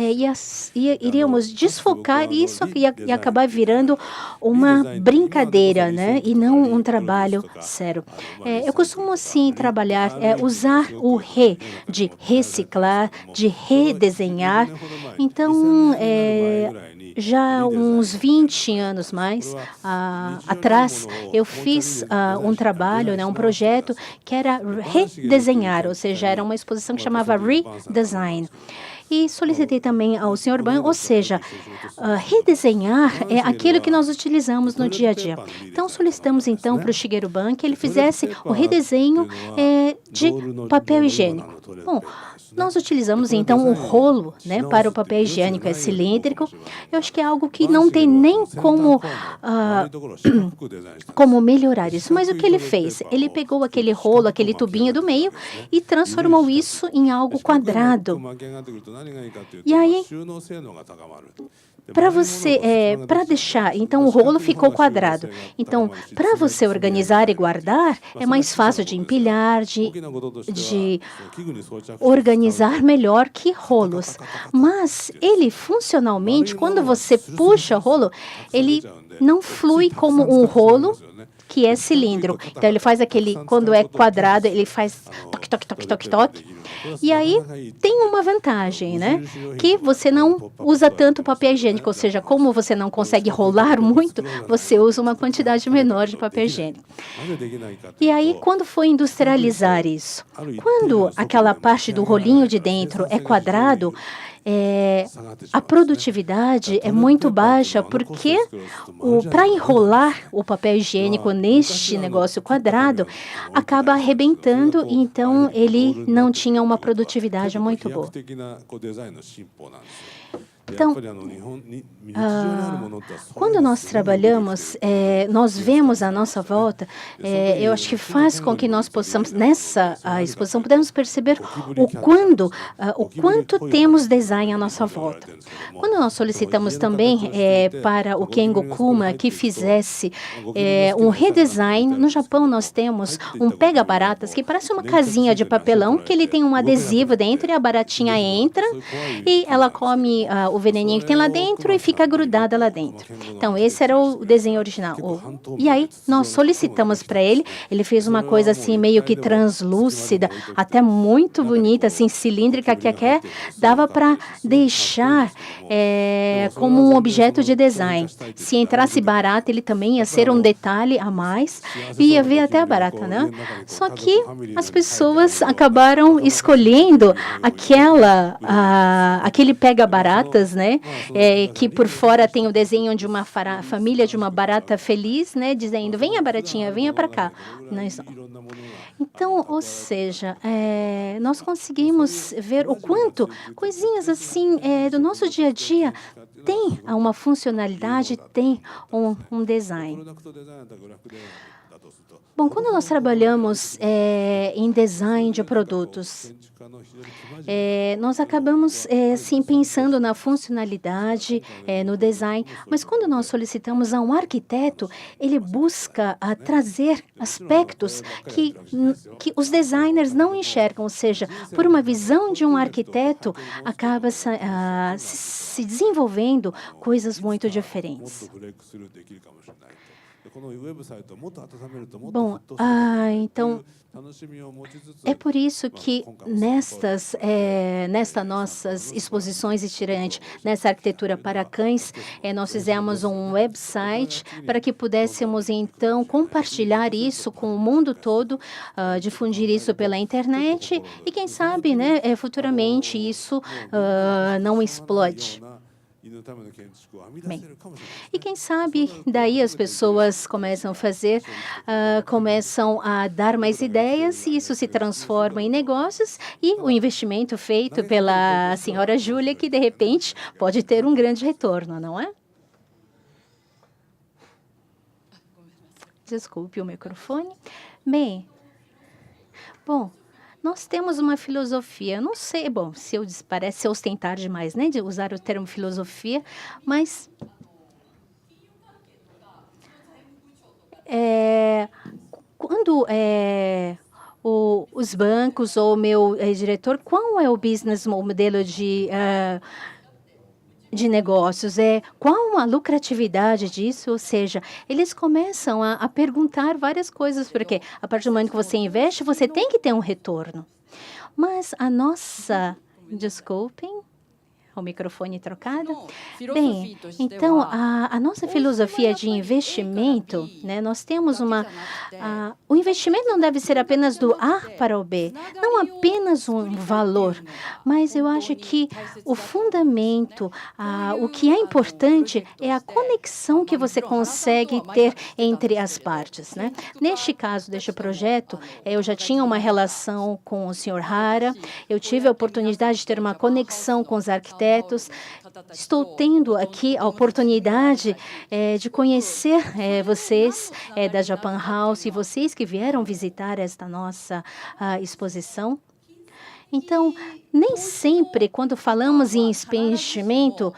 C: iríamos desfocar isso e acabar virando uma brincadeira, né, e não um trabalho sério. Eu costumo assim trabalhar, usar o de reciclar, de redesenhar. Então, já uns 20 anos mais atrás, eu fiz um trabalho, né, um projeto que era redesenhar, ou seja, era uma exposição que chamava Redesign. E solicitei também ao Sr. Ban, ou seja, redesenhar é aquilo que nós utilizamos no dia a dia. Então, solicitamos então para o Shigeru Ban que ele fizesse o redesenho de papel higiênico. Bom, nós utilizamos então o rolo, né, para o papel higiênico, é cilíndrico. Eu acho que é algo que não tem nem como melhorar isso. Mas o que ele fez? Ele pegou aquele rolo, aquele tubinho do meio e transformou isso em algo quadrado. E aí, para deixar, então o rolo ficou quadrado. Então, para você organizar e guardar, é mais fácil de empilhar, de organizar melhor que rolos. Mas ele, funcionalmente, quando você puxa o rolo, ele não flui como um rolo que é cilindro. Então, ele faz quando é quadrado, ele faz toque, toque, toque, toque, toque. E aí, tem uma vantagem, né? Que você não usa tanto papel higiênico, ou seja, como você não consegue rolar muito, você usa uma quantidade menor de papel higiênico. E aí, quando foi industrializar isso? Quando aquela parte do rolinho de dentro é quadrado, a produtividade é muito baixa, porque para enrolar o papel higiênico neste negócio quadrado, acaba arrebentando, e então ele não tinha uma produtividade muito boa. Então, quando nós trabalhamos, nós vemos à nossa volta, eu acho que faz com que nós possamos, nessa exposição, podemos perceber o quanto temos design à nossa volta. Quando nós solicitamos também para o Kengo Kuma que fizesse um redesign, no Japão nós temos um pega-baratas que parece uma casinha de papelão, que ele tem um adesivo dentro e a baratinha entra e ela come o veneninho que tem lá dentro e fica grudada lá dentro. Então, esse era o desenho original. E aí, nós solicitamos para ele, ele fez uma coisa assim, meio que translúcida, até muito bonita, assim, cilíndrica, que até dava para deixar como um objeto de design. Se entrasse barata, ele também ia ser um detalhe a mais, e ia ver até a barata, né? Só que as pessoas acabaram escolhendo aquele pega-baratas, né? Que por fora tem o desenho de uma família de uma barata feliz, né? Dizendo, venha baratinha, venha para cá. Então, ou seja, nós conseguimos ver o quanto coisinhas assim do nosso dia a dia tem uma funcionalidade, tem um design. Bom, quando nós trabalhamos em design de produtos, nós acabamos sim pensando na funcionalidade, no design, mas quando nós solicitamos a um arquiteto, ele busca trazer aspectos que os designers não enxergam, ou seja, por uma visão de um arquiteto, acaba se desenvolvendo coisas muito diferentes. Bom, então é por isso que nestas nossas exposições itinerantes, nessa arquitetura para cães, nós fizemos um website para que pudéssemos então compartilhar isso com o mundo todo, difundir isso pela internet e quem sabe, né, futuramente isso não explode. Bem, e quem sabe daí as pessoas começam a fazer, começam a dar mais ideias e isso se transforma em negócios e o investimento feito pela senhora Júlia que de repente pode ter um grande retorno, não é? Desculpe o microfone. Bem, bom, nós temos uma filosofia, não sei, bom, parece ostentar demais, né, de usar o termo filosofia, mas quando os bancos ou o meu diretor, qual é o business modelo de negócios, qual a lucratividade disso, ou seja, eles começam a perguntar várias coisas, porque a partir do momento que você investe, você tem que ter um retorno. Mas desculpem, o microfone trocado. Bem, então, a nossa filosofia de investimento, né, nós temos o investimento não deve ser apenas do A para o B, não apenas um valor, mas eu acho que o fundamento, o que é importante é a conexão que você consegue ter entre as partes, né? Neste caso, deste projeto, eu já tinha uma relação com o Sr. Hara, eu tive a oportunidade de ter uma conexão com os arquitetos, estou tendo aqui a oportunidade de conhecer vocês da Japan House e vocês que vieram visitar esta nossa exposição. Então, nem sempre, quando falamos em investimento,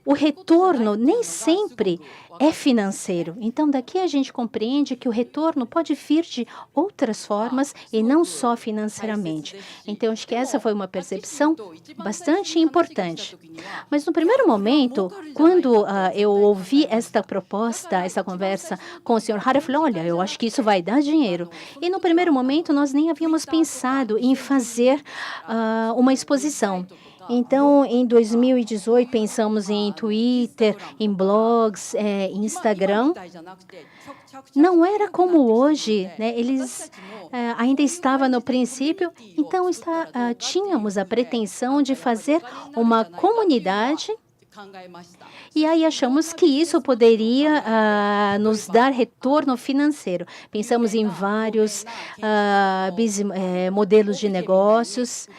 C: o retorno nem sempre é financeiro. Então, daqui a gente compreende que o retorno pode vir de outras formas e não só financeiramente. Então, acho que essa foi uma percepção bastante importante. Mas, no primeiro momento, quando eu ouvi esta proposta, essa conversa com o Sr. Hara, eu falei, olha, eu acho que isso vai dar dinheiro. E, no primeiro momento, nós nem havíamos pensado em fazer uma exposição. Então, em 2018, pensamos em Twitter, em blogs, Instagram. Não era como hoje, né? Eles ainda estavam no princípio, então tínhamos a pretensão de fazer uma comunidade. E aí achamos que isso poderia nos dar retorno financeiro. Pensamos em vários modelos de negócios.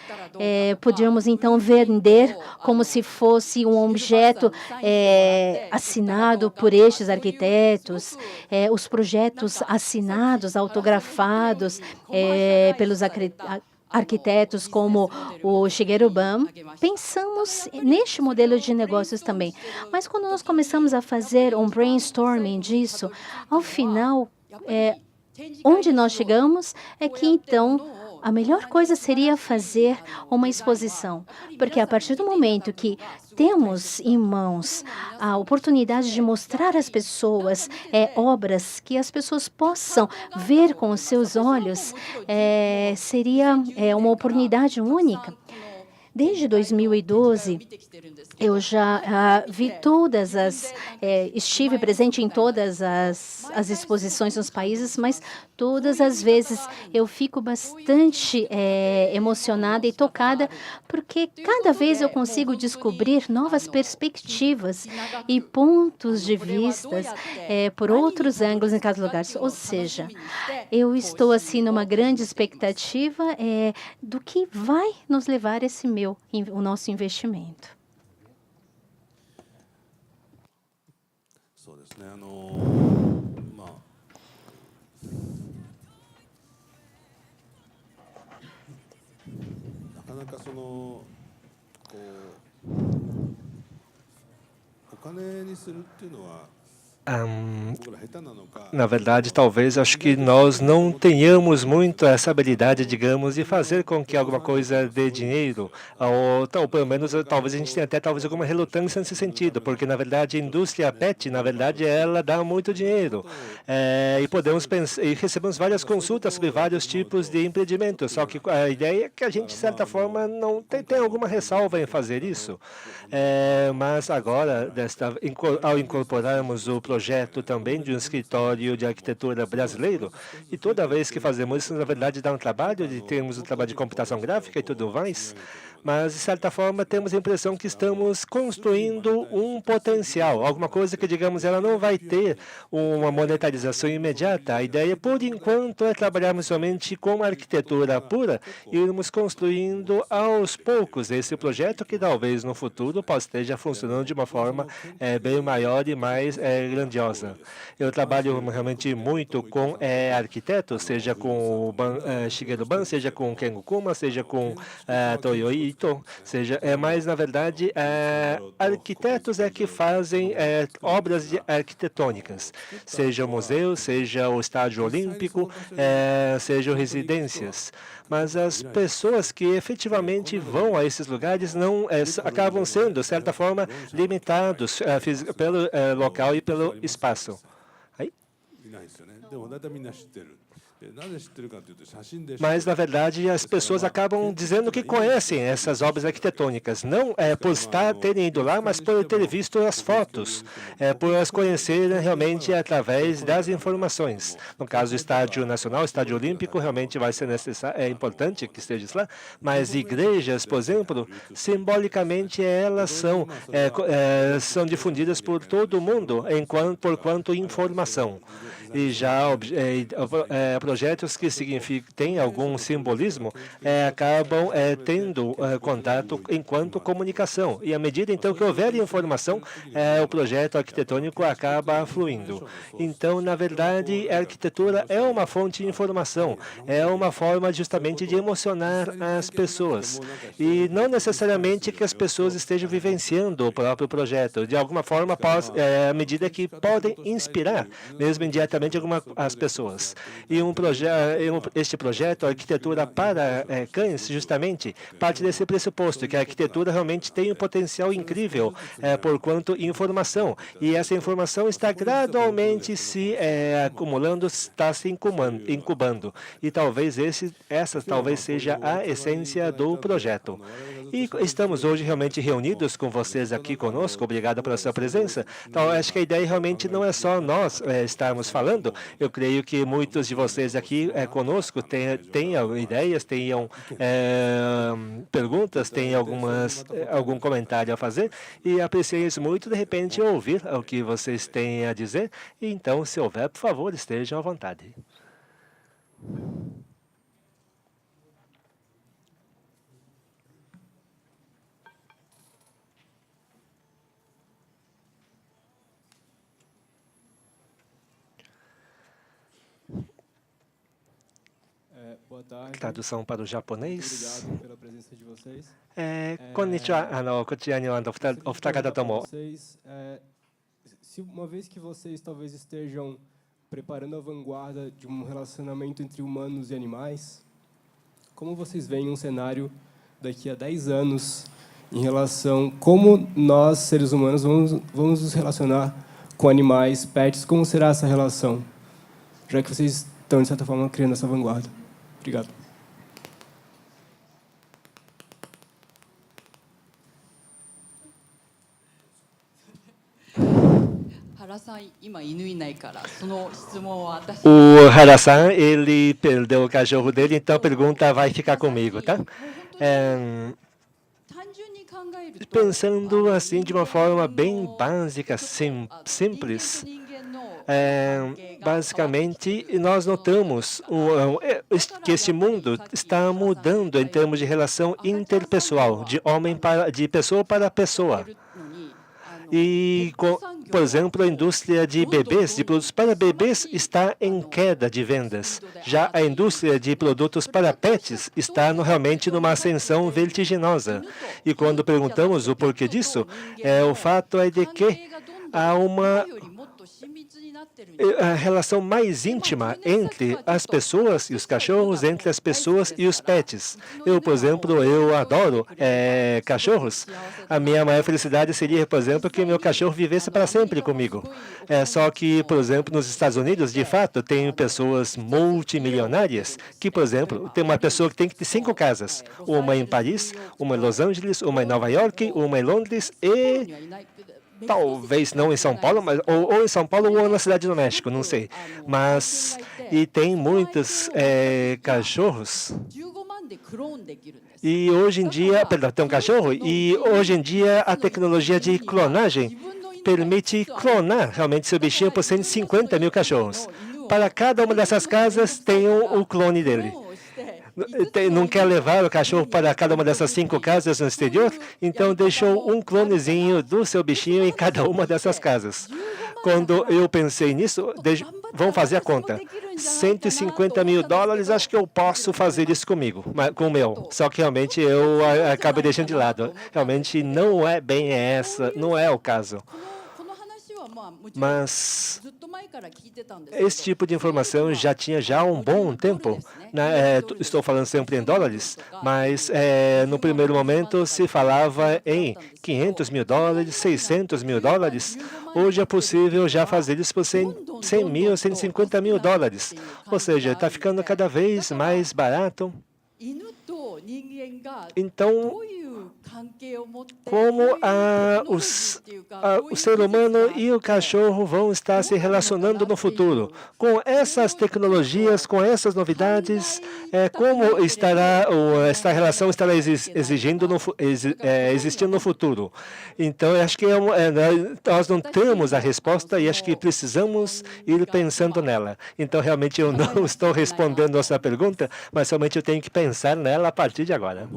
C: Podíamos, então, vender como se fosse um objeto assinado por estes arquitetos, os projetos assinados, autografados pelos arquitetos como o Shigeru Ban. Pensamos neste modelo de negócios também. Mas quando nós começamos a fazer um brainstorming disso, ao final, onde nós chegamos é que, então, a melhor coisa seria fazer uma exposição, porque a partir do momento que temos em mãos a oportunidade de mostrar às pessoas obras que as pessoas possam ver com os seus olhos, seria uma oportunidade única. Desde 2012, eu já estive presente em todas as exposições nos países, mas todas as vezes eu fico bastante emocionada e tocada, porque cada vez eu consigo descobrir novas perspectivas e pontos de vistas por outros ângulos em cada lugar. Ou seja, eu estou assim numa grande expectativa do que vai nos levar o nosso investimento.
D: Na verdade, talvez acho que nós não tenhamos muito essa habilidade, digamos, de fazer com que alguma coisa dê dinheiro, ou pelo menos talvez a gente tenha até talvez alguma relutância nesse sentido, porque na verdade a indústria PET, na verdade, ela dá muito dinheiro e podemos pensar e recebemos várias consultas sobre vários tipos de empreendimentos. Só que a ideia é que a gente, de certa forma, não tem alguma ressalva em fazer isso. Mas agora, ao incorporarmos o projeto também de um escritório de arquitetura brasileiro, e toda vez que fazemos isso, na verdade, dá um trabalho, de termos um trabalho de computação gráfica e tudo mais, mas, de certa forma, temos a impressão que estamos construindo um potencial, alguma coisa que, digamos, ela não vai ter uma monetarização imediata. A ideia, por enquanto, é trabalharmos somente com arquitetura pura e irmos construindo aos poucos esse projeto que talvez no futuro possa esteja funcionando de uma forma bem maior e mais grandiosa. Eu trabalho realmente muito com arquitetos, seja com o Shigeru Ban, seja com Kengo Kuma, seja com Toyo Ito, mas na verdade arquitetos é que fazem obras arquitetônicas, seja o museu, seja o estádio olímpico, sejam residências. Mas as pessoas que efetivamente vão a esses lugares não acabam sendo, de certa forma, limitados pelo local e pelo espaço. Aí? Mas, na verdade, as pessoas acabam dizendo que conhecem essas obras arquitetônicas, não por terem ido lá, mas por ter visto as fotos, por as conhecerem realmente através das informações. No caso, o Estádio Nacional, o Estádio Olímpico, realmente vai ser necessário, é importante que esteja lá, mas igrejas, por exemplo, simbolicamente elas são difundidas por todo o mundo, porquanto informação. E já projetos que têm algum simbolismo acabam tendo contato enquanto comunicação. E à medida, então, que houver informação, o projeto arquitetônico acaba fluindo. Então, na verdade, a arquitetura é uma fonte de informação, é uma forma justamente de emocionar as pessoas. E não necessariamente que as pessoas estejam vivenciando o próprio projeto. De alguma forma, à medida que podem inspirar, mesmo indiretamente, as pessoas. E este projeto, a arquitetura para cães, justamente, parte desse pressuposto, que a arquitetura realmente tem um potencial incrível porquanto informação. E essa informação está gradualmente se acumulando, está se incubando. E talvez essa talvez seja a essência do projeto. E estamos hoje realmente reunidos com vocês aqui conosco. Obrigado pela sua presença. Então, acho que a ideia realmente não é só nós estarmos falando. Eu creio que muitos de vocês aqui conosco tenham ideias, tenham perguntas, tenham algum comentário a fazer e apreciamos muito, de repente, ouvir o que vocês têm a dizer. E, então, se houver, por favor, estejam à vontade.
E: Boa tarde.
D: Tradução para o japonês.
E: Obrigado pela presença de vocês.
D: Konnichiwa, こちらにはお二方とも
E: Se uma vez que vocês talvez estejam preparando a vanguarda de um relacionamento entre humanos e animais, como vocês veem um cenário daqui a 10 anos em relação como nós, seres humanos, vamos nos relacionar com animais, pets, como será essa relação? Já que vocês estão, de certa forma, criando essa vanguarda. Obrigado.
D: O Hara-san, ele perdeu o cachorro dele, então a pergunta vai ficar comigo, tá? Pensando assim de uma forma bem básica, simples, basicamente nós notamos que este mundo está mudando em termos de relação interpessoal, de pessoa para pessoa. E por exemplo, a indústria de bebês, de produtos para bebês, está em queda de vendas. Já a indústria de produtos para pets está realmente numa ascensão vertiginosa. E quando perguntamos o porquê disso, o fato é de que há uma a relação mais íntima entre as pessoas e os cachorros, entre as pessoas e os pets. Eu, por exemplo, eu adoro cachorros. A minha maior felicidade seria, por exemplo, que meu cachorro vivesse para sempre comigo. Só que, por exemplo, nos Estados Unidos, de fato, tem pessoas multimilionárias que, por exemplo, tem uma pessoa que tem que ter 5 casas. Uma em Paris, uma em Los Angeles, uma em Nova York, uma em Londres e talvez não em São Paulo, mas ou em São Paulo ou na cidade do México, não sei. Mas e tem muitos cachorros. E hoje em dia, perdão, tem um cachorro e hoje em dia a tecnologia de clonagem permite clonar realmente seu bichinho por 150 mil cachorros. Para cada uma dessas casas tem o clone dele. Não quer levar o cachorro para cada uma dessas 5 casas no exterior, então deixou um clonezinho do seu bichinho em cada uma dessas casas. Quando eu pensei nisso, vamos fazer a conta. $150 mil, acho que eu posso fazer isso comigo, com o meu. Só que realmente eu acabo deixando de lado. Realmente não é bem não é o caso. Mas esse tipo de informação já tinha há um bom tempo. Estou falando sempre em dólares, mas no primeiro momento se falava em $500 mil, $600 mil. Hoje é possível já fazer isso por 100 mil, $150 mil. Ou seja, está ficando cada vez mais barato. Então, como o ser humano e o cachorro vão estar se relacionando no futuro? Com essas tecnologias, com essas novidades, como essa relação estará existindo no futuro? Então, acho que nós não temos a resposta e acho que precisamos ir pensando nela. Então, realmente, eu não estou respondendo a sua pergunta, mas realmente eu tenho que pensar nela a partir de agora.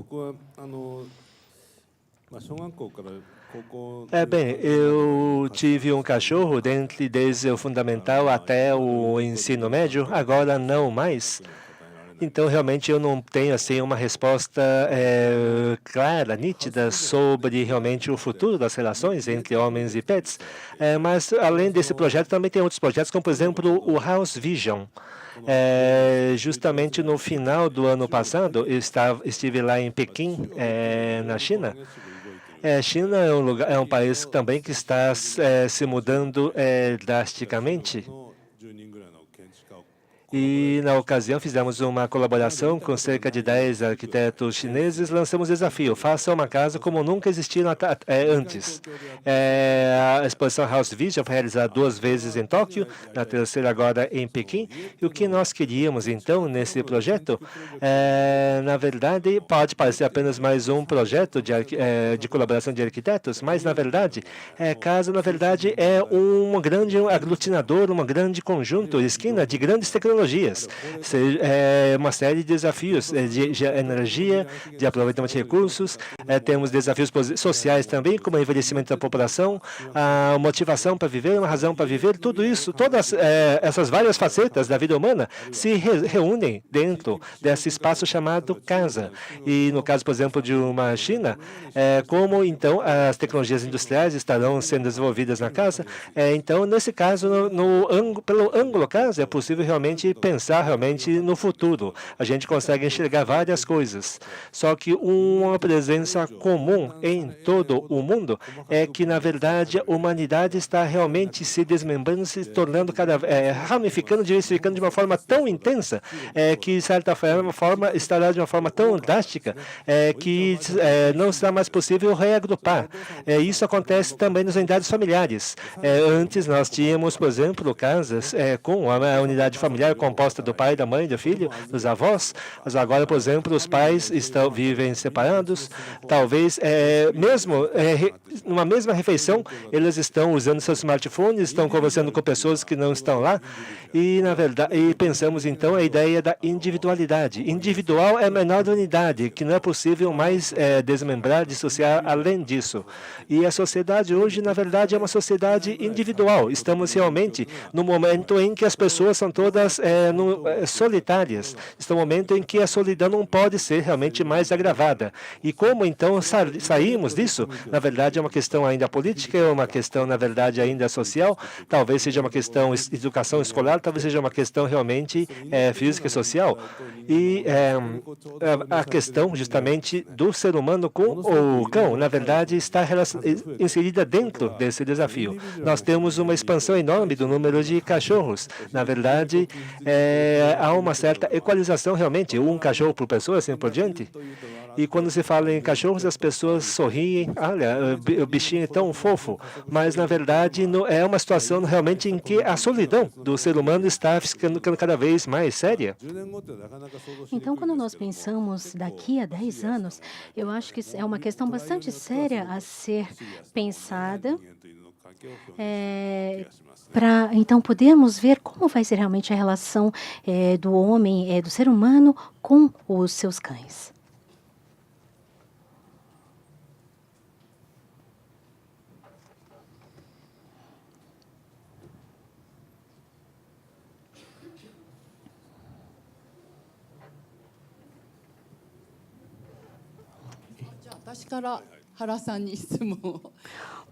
D: Bem, eu tive um cachorro desde o fundamental até o ensino médio, agora não mais. Então, realmente, eu não tenho assim uma resposta clara, nítida, sobre realmente o futuro das relações entre homens e pets. Mas, além desse projeto, também tem outros projetos, como, por exemplo, o House Vision. Justamente no final do ano passado, eu estive lá em Pequim, na China. China é um país também que está se mudando drasticamente. E, na ocasião, fizemos uma colaboração com cerca de 10 arquitetos chineses. Lançamos o desafio: faça uma casa como nunca existiu antes. A exposição House Vision foi realizada 2 vezes em Tóquio, na terceira agora em Pequim. E o que nós queríamos, então, nesse projeto, na verdade, pode parecer apenas mais um projeto de colaboração de arquitetos, mas, na verdade, casa, na verdade, é um grande aglutinador, um grande conjunto, esquina de grandes tecnologias. Uma série de desafios de energia, de aproveitamento de recursos. Temos desafios sociais também, como o envelhecimento da população, a motivação para viver, uma razão para viver. Tudo isso, todas essas várias facetas da vida humana se reúnem dentro desse espaço chamado casa. E no caso, por exemplo, de uma China, como então as tecnologias industriais estarão sendo desenvolvidas na casa. Então, nesse caso, pelo ângulo casa, é possível realmente pensar realmente no futuro. A gente consegue enxergar várias coisas. Só que uma presença comum em todo o mundo é que, na verdade, a humanidade está realmente se desmembrando, se tornando ramificando, diversificando de uma forma tão intensa que, de certa forma, estará de uma forma tão drástica que não será mais possível reagrupar. Isso acontece também nas unidades familiares. Antes nós tínhamos, por exemplo, casas com a unidade familiar composta do pai, da mãe, do filho, dos avós. Mas agora, por exemplo, os pais vivem separados. Talvez, mesmo numa mesma refeição, eles estão usando seus smartphones, estão conversando com pessoas que não estão lá. E, na verdade, pensamos, então, a ideia da individualidade. Individual é a menor unidade, que não é possível mais desmembrar, dissociar além disso. E a sociedade hoje, na verdade, é uma sociedade individual. Estamos realmente no momento em que as pessoas são todas solitárias. Está no momento em que a solidão não pode ser realmente mais agravada. E como, então, saímos disso? Na verdade, é uma questão ainda política, é uma questão, na verdade, ainda social, talvez seja uma questão de educação escolar, talvez seja uma questão realmente física e social. E a questão, justamente, do ser humano com o cão, na verdade, está inserida dentro desse desafio. Nós temos uma expansão enorme do número de cachorros. Na verdade, há uma certa equalização, realmente, um cachorro por pessoa, assim por diante. E quando se fala em cachorros, as pessoas sorriem. Olha, o bichinho é tão fofo. Mas, na verdade, é uma situação realmente em que a solidão do ser humano está ficando cada vez mais séria.
C: Então, quando nós pensamos daqui a 10 anos, eu acho que é uma questão bastante séria a ser pensada, para então podermos ver como vai ser realmente a relação do homem, do ser humano com os seus cães.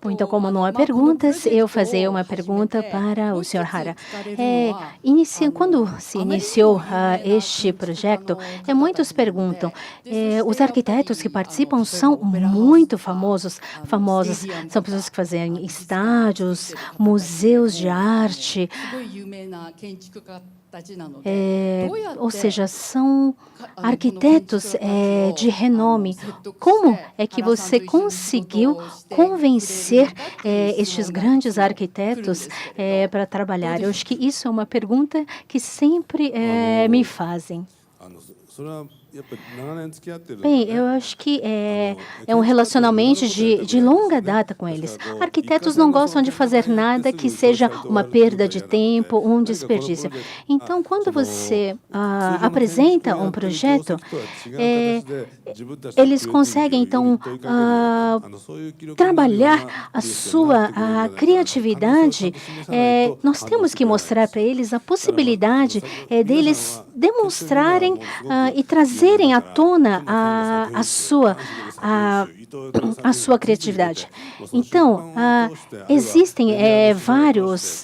C: Bom, então, como não há perguntas, eu fazer uma pergunta para o Sr. Hara. Quando se iniciou este projeto, muitos perguntam, os arquitetos que participam são muito famosos, são pessoas que fazem estádios, museus de arte, ou seja, são arquitetos de renome. Como é que você conseguiu convencer estes grandes arquitetos para trabalhar? Eu acho que isso é uma pergunta que sempre me fazem. Bem, eu acho que é um relacionamento de longa data com eles. Arquitetos não gostam de fazer nada que seja uma perda de tempo, um desperdício. Então, quando você apresenta um projeto, eles conseguem, então, trabalhar a sua criatividade. Nós temos que mostrar para eles a possibilidade deles demonstrarem e trazerem à tona a sua criatividade. Então, existem várias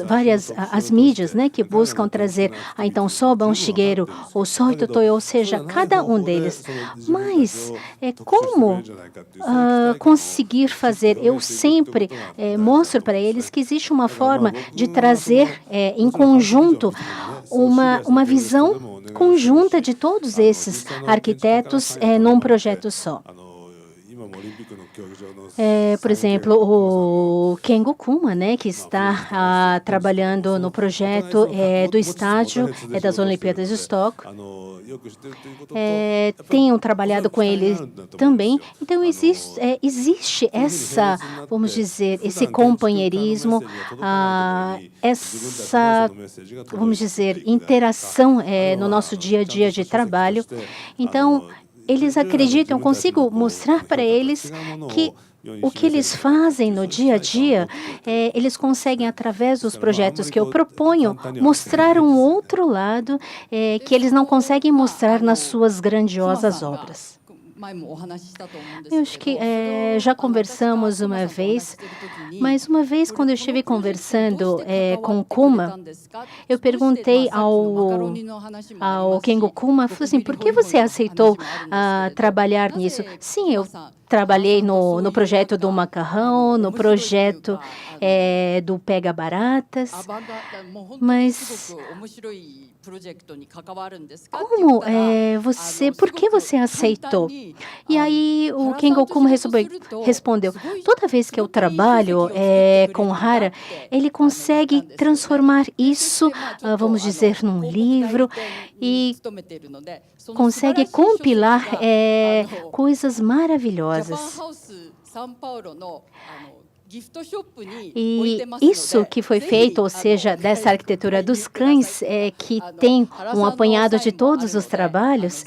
C: as mídias, né, que buscam trazer, então, Soban Shigeru ou Soi Totoyo, ou seja, cada um deles. Mas como conseguir fazer? Eu sempre mostro para eles que existe uma forma de trazer em conjunto uma visão conjunta de todos esses arquitetos num projeto só. Por exemplo, o Kengo Kuma, né, que está trabalhando no projeto do estádio das Olimpíadas de Tóquio, tenho trabalhado com ele também. Então, existe essa, vamos dizer, esse companheirismo, essa, vamos dizer, interação no nosso dia a dia de trabalho. Então, eles acreditam, eu consigo mostrar para eles que o que eles fazem no dia a dia, eles conseguem, através dos projetos que eu proponho, mostrar um outro lado que eles não conseguem mostrar nas suas grandiosas obras. Eu acho que já conversamos uma vez, mas uma vez quando eu estive conversando com Kuma, eu perguntei ao Kengo Kuma, falei assim, por que você aceitou trabalhar nisso? Sim, eu trabalhei no projeto do macarrão, no projeto do Pega Baratas, mas por que você aceitou? E aí o Ken Gokuma respondeu, toda vez que eu trabalho com Hara, ele consegue transformar isso, vamos dizer, num livro e consegue compilar coisas maravilhosas. E isso que foi feito, ou seja, dessa arquitetura dos cães, que tem um apanhado de todos os trabalhos,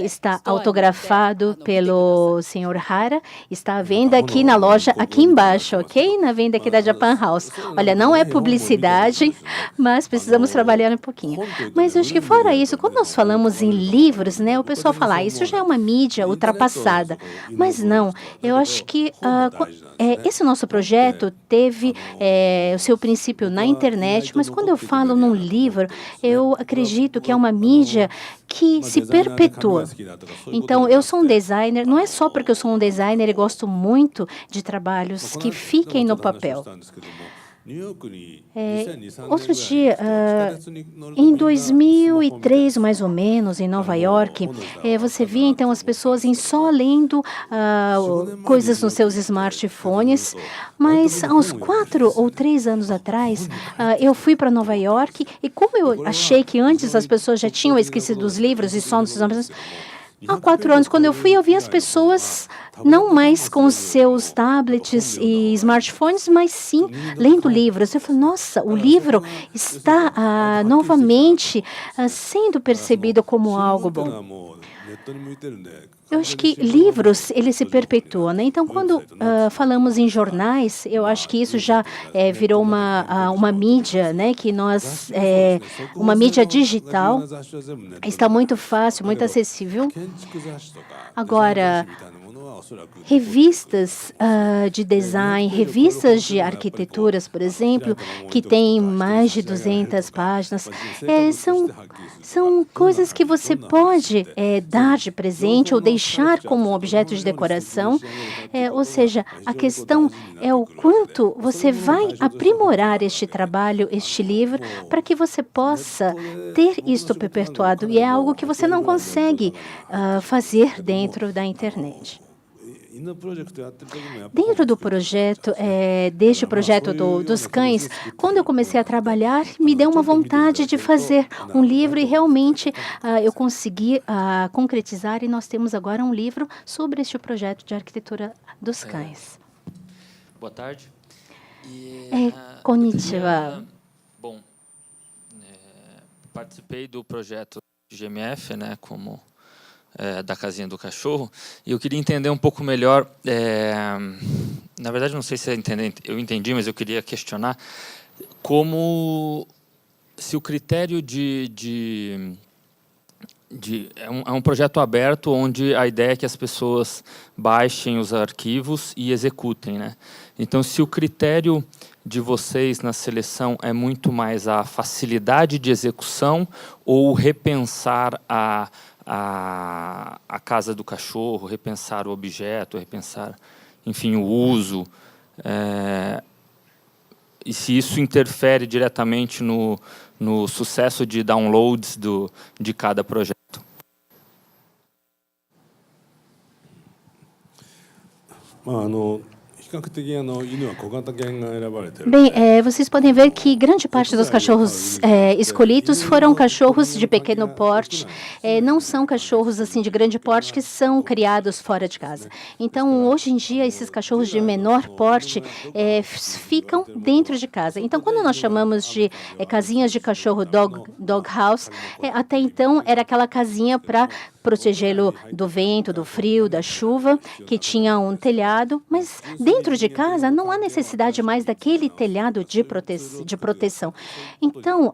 C: está autografado pelo Sr. Hara, está à venda aqui na loja, aqui embaixo, ok? Na venda aqui da Japan House. Olha, não é publicidade, mas precisamos trabalhar um pouquinho. Mas eu acho que fora isso, quando nós falamos em livros, né, o pessoal fala, isso já é uma mídia ultrapassada. Mas não, eu acho que esse nosso projeto teve o seu princípio na internet, mas quando eu falo num livro, eu acredito que é uma mídia que se perpetua. Então, eu sou um designer, não é só porque eu sou um designer e gosto muito de trabalhos que fiquem no papel. Outro dia, em 2003, mais ou menos, em Nova York, você via então as pessoas só lendo coisas nos seus smartphones, mas há uns 4 ou 3 anos atrás, eu fui para Nova York e como eu achei que antes as pessoas já tinham esquecido os livros e só nos smartphones, há 4 anos, quando eu fui, eu vi as pessoas não mais com os seus tablets e smartphones, mas sim lendo livros. Eu falei, nossa, o livro está novamente sendo percebido como algo bom. Eu acho que livros, eles se perpetuam, né? Então, quando falamos em jornais, eu acho que isso já virou uma mídia, né? Que uma mídia digital, está muito fácil, muito acessível. Agora, revistas de design, revistas de arquiteturas, por exemplo, que têm mais de 200 páginas, são coisas que você pode dar de presente ou deixar como objeto de decoração. Ou seja, a questão é o quanto você vai aprimorar este trabalho, este livro, para que você possa ter isto perpetuado. E é algo que você não consegue fazer dentro da internet. Dentro do projeto, deste projeto dos cães, quando eu comecei a trabalhar, me deu uma vontade de fazer um livro e realmente eu consegui concretizar e nós temos agora um livro sobre este projeto de arquitetura dos cães.
F: Boa tarde.
C: Konnichiwa.
F: Bom, participei do projeto GMF, né, como da Casinha do Cachorro, e eu queria entender um pouco melhor, na verdade não sei se eu entendi, mas eu queria questionar como se o critério é um projeto aberto onde a ideia é que as pessoas baixem os arquivos e executem, né? Então, se o critério de vocês na seleção é muito mais a facilidade de execução ou repensar a casa do cachorro, repensar o objeto, repensar, enfim, o uso, e se isso interfere diretamente no sucesso de downloads de cada projeto.
C: Bem, vocês podem ver que grande parte dos cachorros escolhidos foram cachorros de pequeno porte, não são cachorros assim de grande porte que são criados fora de casa. Então, hoje em dia, esses cachorros de menor porte ficam dentro de casa. Então, quando nós chamamos de casinhas de cachorro dog house, até então era aquela casinha para protegê-lo do vento, do frio, da chuva, que tinha um telhado, mas dentro de casa não há necessidade mais daquele telhado de proteção. Então,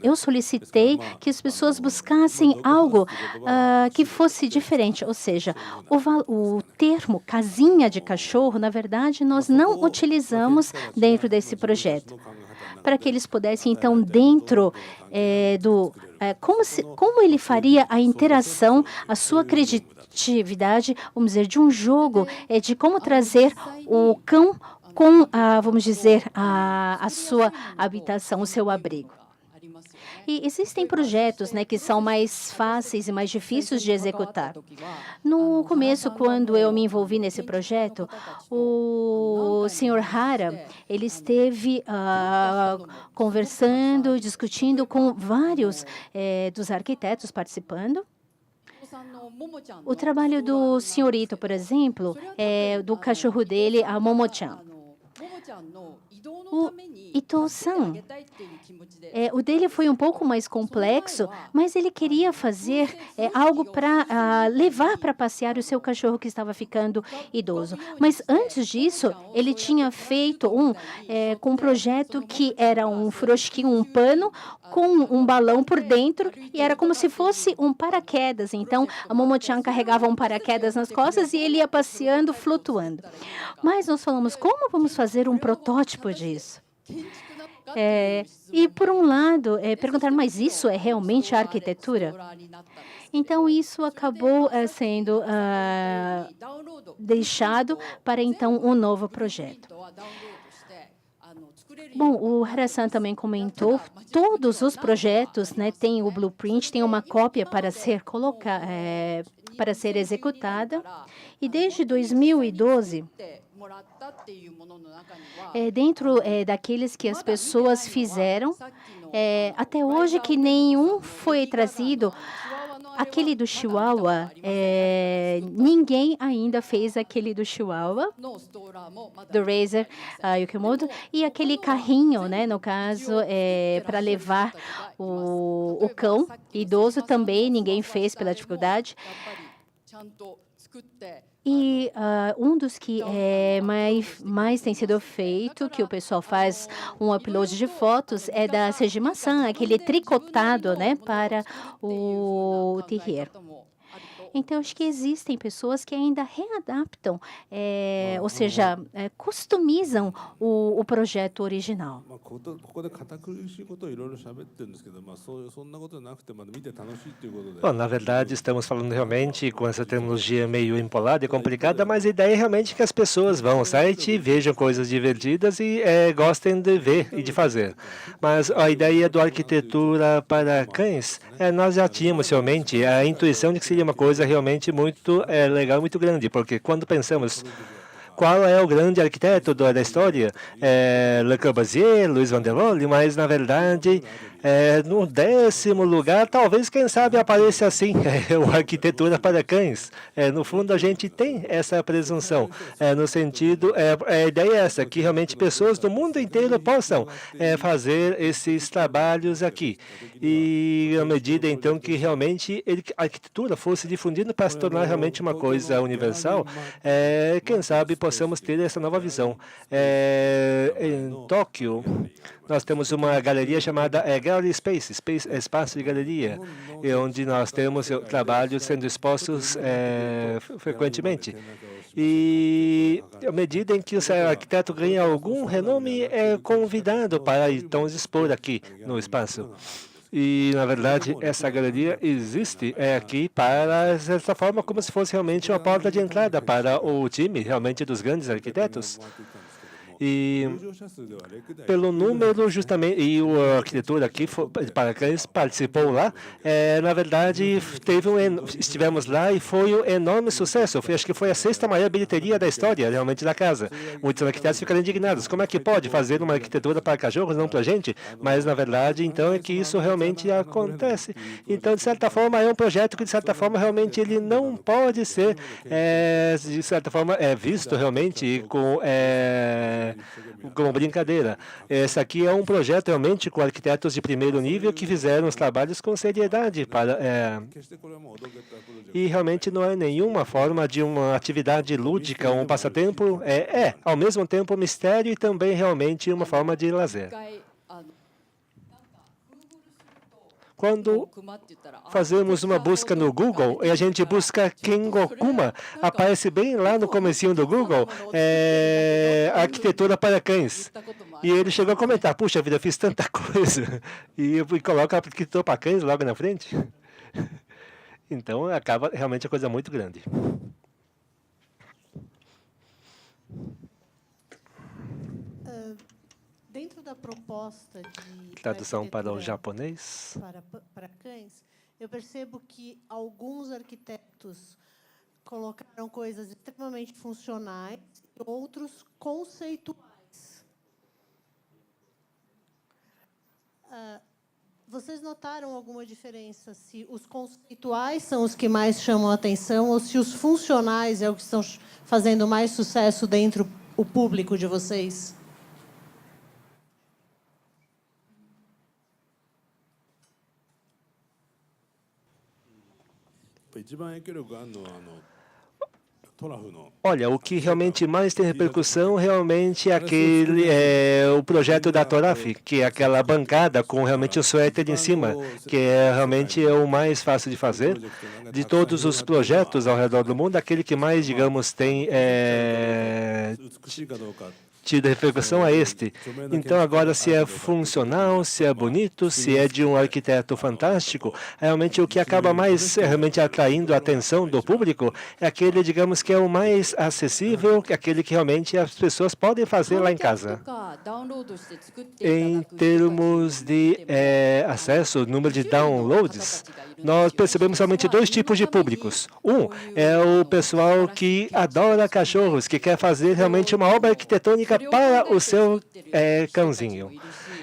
C: eu solicitei que as pessoas buscassem algo que fosse diferente, ou seja, o termo casinha de cachorro, na verdade, nós não utilizamos dentro desse projeto. para que eles pudessem, então, dentro como ele faria a interação, a sua criatividade, vamos dizer, de um jogo, de como trazer o cão com, vamos dizer, a sua habitação, o seu abrigo. E existem projetos, né, que são mais fáceis e mais difíceis de executar. No começo, quando eu me envolvi nesse projeto, o Sr. Hara, ele esteve conversando, discutindo com vários dos arquitetos participando. O trabalho do senhorito, por exemplo, do cachorro dele, a Momo-chan. O Ito-san, o dele foi um pouco mais complexo, mas ele queria fazer algo para levar para passear o seu cachorro que estava ficando idoso. Mas antes disso, ele tinha feito com um projeto que era um frosquinho, um pano com um balão por dentro e era como se fosse um paraquedas. Então, a Momo-chan carregava um paraquedas nas costas e ele ia passeando, flutuando. Mas nós falamos, como vamos fazer um protótipo disso? E, por um lado, perguntar, mas isso é realmente a arquitetura? Então, isso acabou sendo deixado para, então, um novo projeto. Bom, o Hara-san também comentou, todos os projetos, né, têm o blueprint, tem uma cópia para ser para ser executada. E desde 2012, dentro daqueles que as pessoas fizeram, até hoje que nenhum foi trazido. Aquele do Chihuahua, ninguém ainda fez aquele do Chihuahua, do Razer Yukimoto, e aquele carrinho, né, no caso, para levar o cão idoso também, ninguém fez pela dificuldade. E um dos que mais tem sido feito, que o pessoal faz um upload de fotos, é da Sejima-san, aquele tricotado, né, para o terrier. Então, acho que existem pessoas que ainda readaptam, ou seja, customizam o projeto original.
D: Bom, na verdade, estamos falando realmente com essa tecnologia meio empolada e complicada, mas a ideia é realmente que as pessoas vão ao site, vejam coisas divertidas e gostem de ver e de fazer. Mas a ideia do arquitetura para cães, nós já tínhamos realmente a intuição de que seria uma coisa realmente muito legal, muito grande, porque quando pensamos qual é o grande arquiteto da história, Le Corbusier, Louis van der Rohe, mas na verdade no 10º lugar, talvez, quem sabe, apareça assim, a arquitetura para cães. No fundo, a gente tem essa presunção, no sentido, a ideia é essa, que realmente pessoas do mundo inteiro possam fazer esses trabalhos aqui. E à medida, então, que realmente a arquitetura fosse difundida para se tornar realmente uma coisa universal, quem sabe possamos ter essa nova visão. Em Tóquio, nós temos uma galeria chamada Gallery Space, Espaço de Galeria, onde nós temos trabalhos sendo expostos frequentemente. E à medida em que o arquiteto ganha algum renome, é convidado para então expor aqui no espaço. E, na verdade, essa galeria existe aqui para, de certa forma, como se fosse realmente uma porta de entrada para o time, realmente, dos grandes arquitetos. E pelo número, justamente, e o arquitetura aqui para cães participou lá, na verdade, estivemos lá e foi um enorme sucesso. Acho que foi a 6ª maior bilheteria da história, realmente, da casa. Muitos arquitetos ficaram indignados. Como é que pode fazer uma arquitetura para cachorros, não para a gente? Mas, na verdade, então, é que isso realmente acontece. Então, de certa forma, é um projeto que, de certa forma, realmente, ele não pode ser, de certa forma, visto realmente como brincadeira. Esse aqui é um projeto realmente com arquitetos de primeiro nível que fizeram os trabalhos com seriedade e realmente não é nenhuma forma de uma atividade lúdica, um passatempo, ao mesmo tempo um mistério e também realmente uma forma de lazer. Quando fazemos uma busca no Google e a gente busca Kengokuma, aparece bem lá no comecinho do Google, arquitetura para cães. E ele chegou a comentar, puxa vida, eu fiz tanta coisa. E coloca arquitetura para cães logo na frente. Então, acaba realmente a coisa muito grande.
G: Dentro da proposta de
D: Tradução para o japonês.
G: para cães, eu percebo que alguns arquitetos colocaram coisas extremamente funcionais e outros conceituais. Vocês notaram alguma diferença se os conceituais são os que mais chamam a atenção ou se os funcionais é o que estão fazendo mais sucesso dentro do público de vocês?
D: Olha, o que realmente mais tem repercussão realmente é o projeto da Toraf, que é aquela bancada com realmente o suéter em cima, que realmente é o mais fácil de fazer. De todos os projetos ao redor do mundo, aquele que mais, digamos, tem tido repercussão é este. Então, agora, se é funcional, se é bonito, se é de um arquiteto fantástico, realmente o que acaba mais realmente atraindo a atenção do público é aquele, digamos, que é o mais acessível, aquele que realmente as pessoas podem fazer lá em casa. Em termos de acesso, número de downloads, nós percebemos somente dois tipos de públicos. Um é o pessoal que adora cachorros, que quer fazer realmente uma obra arquitetônica para o seu cãozinho.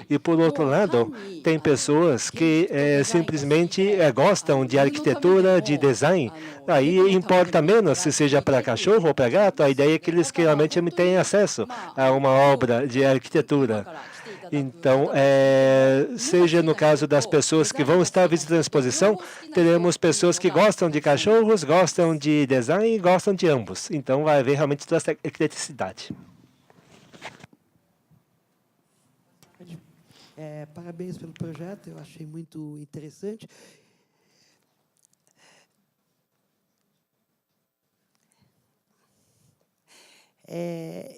D: E, por outro lado, tem pessoas que simplesmente gostam de arquitetura, de design. Aí importa menos se seja para cachorro ou para gato, a ideia é que eles realmente tenham acesso a uma obra de arquitetura. Então, seja no caso das pessoas que vão estar visitando a exposição, teremos pessoas que gostam de cachorros, gostam de design e gostam de ambos. Então, vai haver realmente toda essa ecleticidade.
H: Parabéns pelo projeto, eu achei muito interessante.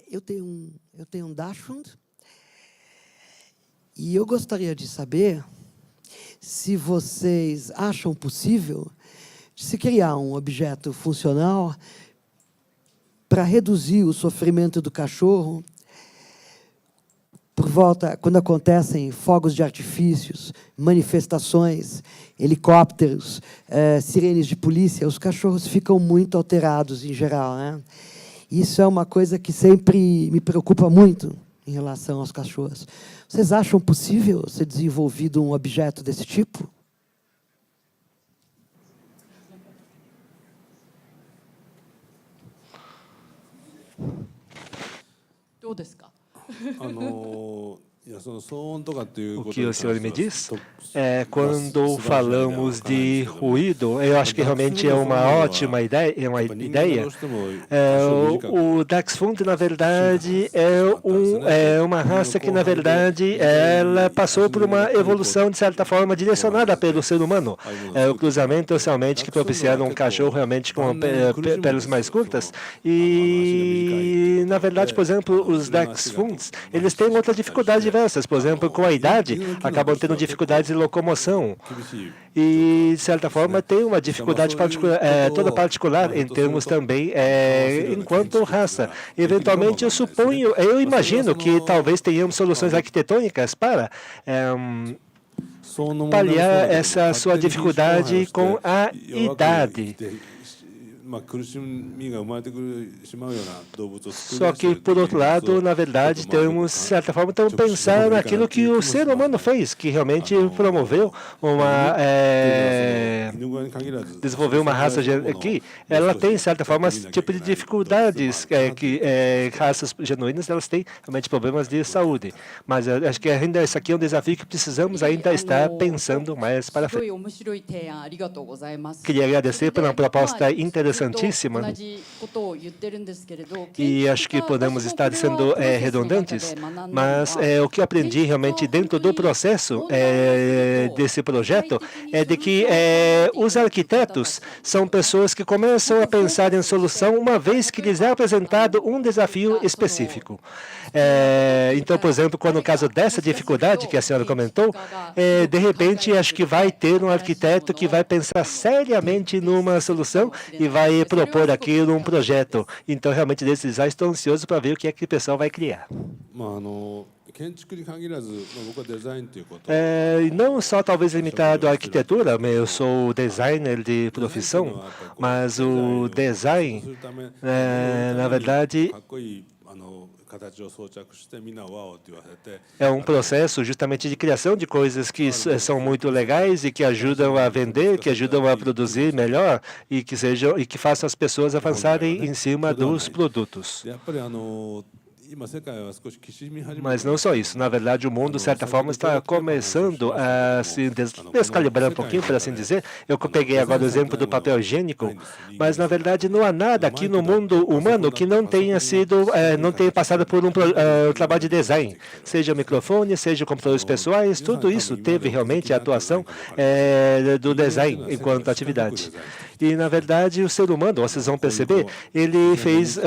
H: Eu tenho um Dachshund e eu gostaria de saber se vocês acham possível se criar um objeto funcional para reduzir o sofrimento do cachorro por volta, quando acontecem fogos de artifícios, manifestações, helicópteros, sirenes de polícia, os cachorros ficam muito alterados em geral, né? Isso é uma coisa que sempre me preocupa muito em relação aos cachorros. Vocês acham possível ser desenvolvido um objeto desse tipo?
D: O que o senhor me diz quando falamos de ruído, eu acho que realmente é uma ótima ideia. O Dachshund, na verdade, é uma raça que, na verdade, ela passou por uma evolução, de certa forma, direcionada pelo ser humano. O cruzamento, realmente, que propiciaram um cachorro realmente com peles mais curtas. E, na verdade, por exemplo, os Dachshunds, eles têm outras dificuldades diversas. Por exemplo, com a idade, acabam tendo dificuldades de locomoção. E, de certa forma, tem uma dificuldade toda particular em termos também enquanto raça. Eventualmente, eu imagino que talvez tenhamos soluções arquitetônicas para paliar essa sua dificuldade com a idade. Só que, por outro lado, na verdade, temos, de certa forma, então, pensar naquilo que o ser humano fez, que realmente promoveu desenvolveu uma raça que ela tem, de certa forma, esse tipo de dificuldades, raças genuínas, elas têm realmente problemas de saúde. Mas acho que ainda isso aqui é um desafio que precisamos ainda estar pensando mais para frente. Queria agradecer pela proposta interessante. interessantíssima. E acho que podemos estar sendo redundantes, mas o que eu aprendi realmente dentro do processo desse projeto é de que os arquitetos são pessoas que começam a pensar em solução uma vez que lhes é apresentado um desafio específico. Então, por exemplo, quando no caso dessa dificuldade que a senhora comentou, de repente, acho que vai ter um arquiteto que vai pensar seriamente numa solução e vai propor aquilo um projeto. Então, realmente, desses já estou ansioso para ver o que é que o pessoal vai criar. Não só talvez limitado à arquitetura, eu sou designer de profissão, mas o design, na verdade, é um processo justamente de criação de coisas que são muito legais e que ajudam a vender, que ajudam a produzir melhor e que façam as pessoas avançarem em cima dos produtos. Mas não só isso. Na verdade, o mundo, de certa forma, está começando a se descalibrar um pouquinho, por assim dizer. Eu peguei agora o exemplo do papel higiênico, mas, na verdade, não há nada aqui no mundo humano que não tenha passado por um trabalho de design. Seja o microfone, seja computadores pessoais, tudo isso teve realmente a atuação do design enquanto atividade. E, na verdade, o ser humano, vocês vão perceber, ele fez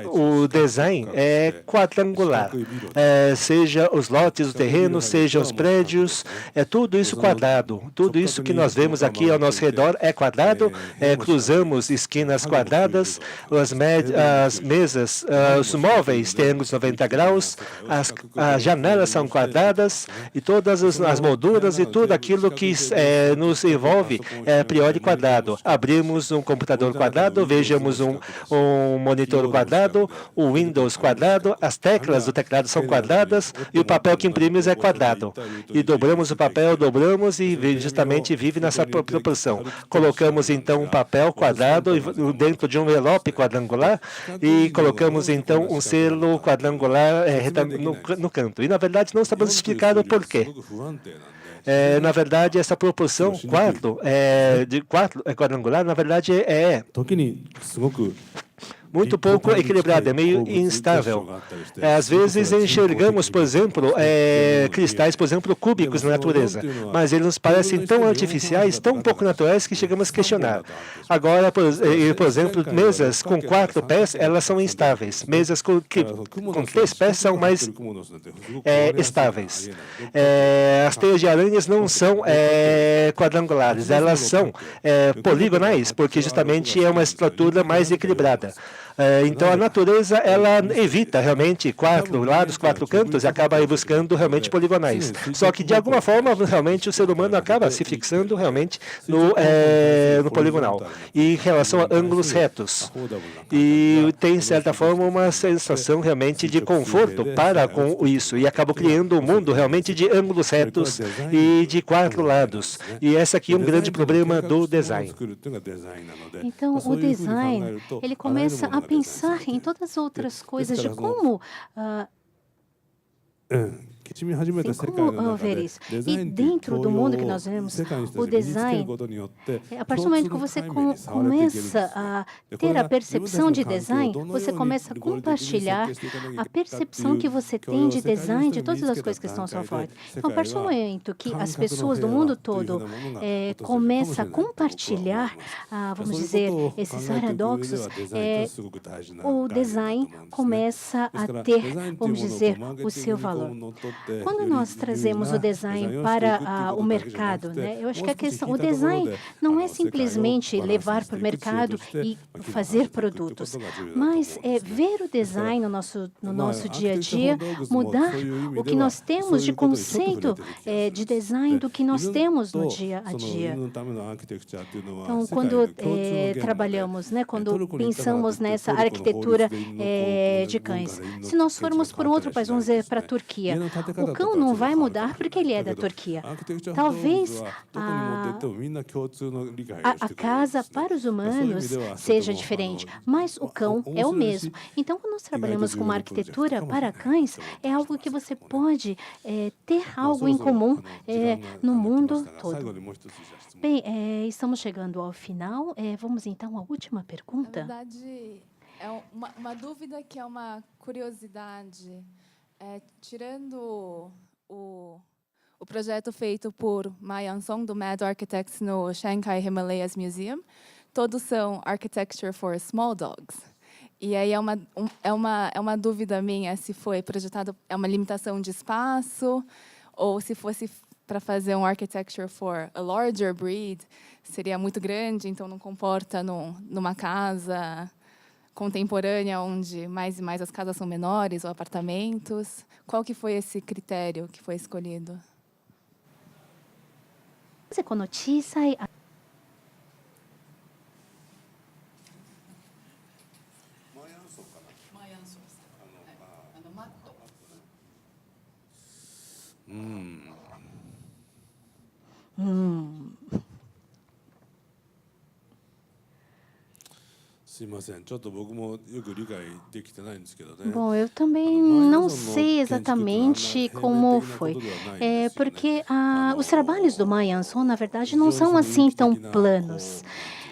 D: o design quadrangular. Seja os lotes, o terreno, sejam os prédios, tudo isso quadrado. Tudo isso que nós vemos aqui ao nosso redor é quadrado, cruzamos esquinas quadradas, as mesas, os móveis têm ângulos 90 graus, as janelas são quadradas e todas as molduras e tudo aquilo que nos envolve é a priori quadrado. Abrimos um computador quadrado, vejamos um monitor quadrado, o Windows quadrado, as teclas do teclado são quadradas e o papel que imprimimos é quadrado. E dobramos o papel, dobramos e justamente vive nessa proporção. Colocamos então um papel quadrado dentro de um envelope quadrangular e colocamos então um selo quadrangular no canto. E na verdade não sabemos explicar o porquê. Na verdade, essa proporção 4 quadrangular, na verdade, é muito pouco equilibrada, é meio instável. Às vezes enxergamos, por exemplo, cristais, por exemplo, cúbicos na natureza, mas eles nos parecem tão artificiais, tão pouco naturais, que chegamos a questionar. Agora, por exemplo, mesas com 4 pés, elas são instáveis. Mesas com 3 pés são mais estáveis. As teias de aranhas não são quadrangulares, elas são poligonais, porque justamente é uma estrutura mais equilibrada. Então, a natureza, ela evita realmente 4 lados, 4 cantos e acaba buscando realmente poligonais. Só que, de alguma forma, realmente o ser humano acaba se fixando realmente no poligonal. E em relação a ângulos retos. E tem, de certa forma, uma sensação realmente de conforto para com isso. E acaba criando um mundo realmente de ângulos retos e de 4 lados. E esse aqui é um grande problema do design.
C: Então, o design, ele começa a pensar em todas as outras coisas de como ver isso. E dentro do mundo que nós vemos, o design, a partir do momento que você começa a ter a percepção de design, você começa a compartilhar a percepção que você tem de design de todas as coisas que estão ao seu redor. Então, a partir do momento que as pessoas do mundo todo começam a compartilhar, vamos dizer, esses paradoxos, o design começa a ter, vamos dizer, o seu valor. Quando nós trazemos o design para o mercado, eu acho que a questão, o design não é simplesmente levar para o mercado e fazer produtos, mas é ver o design no nosso dia a dia, mudar o que nós temos de conceito de design do que nós temos no dia a dia. Então, quando trabalhamos, quando pensamos nessa arquitetura de cães, se nós formos para um outro país, vamos dizer, para a Turquia, O cão não vai mudar porque ele é da Turquia. Talvez a casa para os humanos seja diferente, mas o cão é o mesmo. Então, quando nós trabalhamos com uma arquitetura para cães, é algo que você pode ter algo em comum no mundo todo. Bem, estamos chegando ao final. Vamos então à última
I: Na
C: pergunta.
I: verdade, é uma dúvida que é uma curiosidade. Tirando o projeto feito por Ma Yan-song, do Mad Architects, no Shanghai Himalayas Museum, todos são Architecture for Small Dogs. E aí é uma dúvida minha se foi projetado, é uma limitação de espaço, ou se fosse para fazer um Architecture for a Larger Breed, seria muito grande, então não comporta numa casa contemporânea, onde mais e mais as casas são menores ou apartamentos. Qual que foi esse critério que foi escolhido?
C: なぜこの小さい
J: すいません、ちょっと僕もよく理解できてないんですけどね。
C: Bom, eu também não sei exatamente como foi. Porque os trabalhos do Ma Yan-song, na verdade, não são assim tão planos.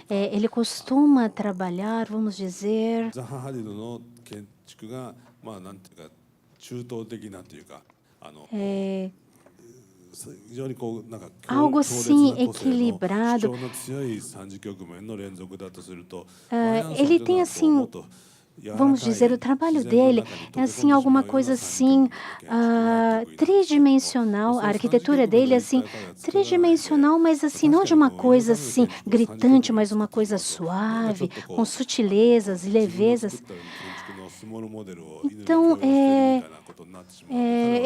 C: Ele costuma trabalhar, vamos dizer,
J: ザハ・ハディドの建築がまあなんていうか中東的なというか非常にこうなんか
C: algo assim equilibrado.
J: 主張の強い三次局面の連続だとすると、
C: Ele tem assim, vamos dizer, o trabalho dele é assim alguma coisa assim tridimensional. A arquitetura dele é assim tridimensional, mas assim não de uma coisa assim gritante, mas uma coisa suave, com sutilezas e levezas. Então,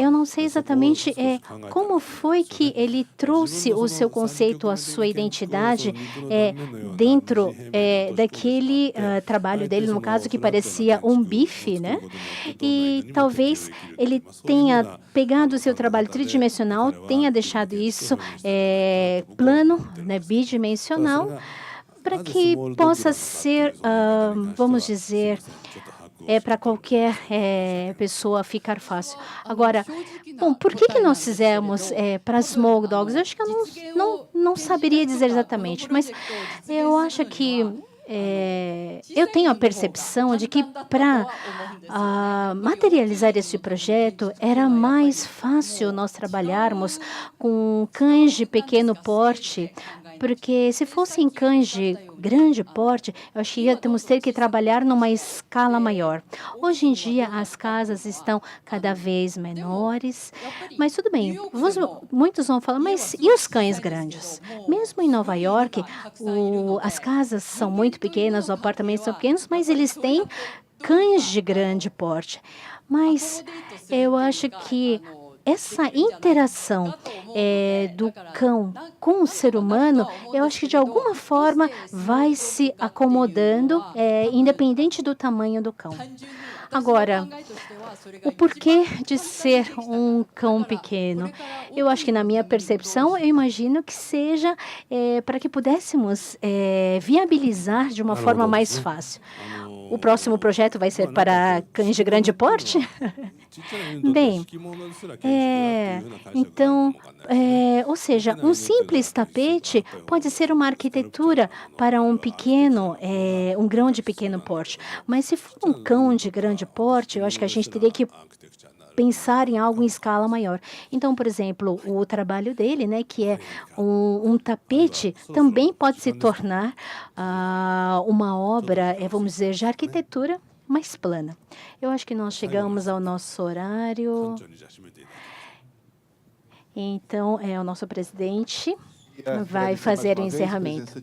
C: eu não sei exatamente como foi que ele trouxe o seu conceito, a sua identidade dentro daquele trabalho dele, no caso, que parecia um bife, né? E talvez ele tenha pegado o seu trabalho tridimensional, tenha deixado isso plano, né, bidimensional, para que possa ser, vamos dizer, para qualquer pessoa ficar fácil. Agora, bom, por que nós fizemos para Small Dogs? Eu acho que eu não saberia dizer exatamente, mas eu acho que eu tenho a percepção de que para materializar esse projeto era mais fácil nós trabalharmos com cães de pequeno porte, porque se fossem cães de grande porte, eu acho que íamos ter que trabalhar numa escala maior. Hoje em dia, as casas estão cada vez menores, mas tudo bem. Muitos vão falar, mas e os cães grandes? Mesmo em Nova York, as casas são muito pequenas, os apartamentos são pequenos, mas eles têm cães de grande porte. Mas eu acho que essa interação do cão com o ser humano, eu acho que de alguma forma vai se acomodando, independente do tamanho do cão. Agora, o porquê de ser um cão pequeno? Eu acho que, na minha percepção, eu imagino que seja para que pudéssemos viabilizar de uma forma mais fácil. O próximo projeto vai ser para cães de grande porte? Bem, então, ou seja, um simples tapete pode ser uma arquitetura para um pequeno, um grão de pequeno porte. Mas se for um cão de grande porte, eu acho que a gente teria que pensar em algo em escala maior. Então, por exemplo, o trabalho dele, né, que é um tapete, também pode se tornar uma obra, vamos dizer, de arquitetura mais plana. Eu acho que nós chegamos ao nosso horário. Então, o nosso presidente vai fazer o encerramento.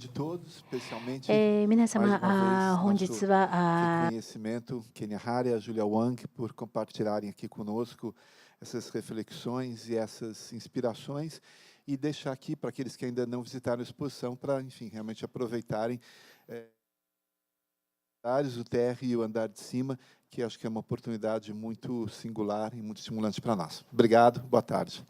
C: Minasamá, honjitsu wa
B: Reconhecimento, Kenya Hara e a Julia Wang, por compartilharem aqui conosco essas reflexões e essas inspirações, e deixar aqui para aqueles que ainda não visitaram a exposição, para, enfim, realmente aproveitarem o TR e o andar de cima, que acho que é uma oportunidade muito singular e muito estimulante para nós. Obrigado, boa tarde.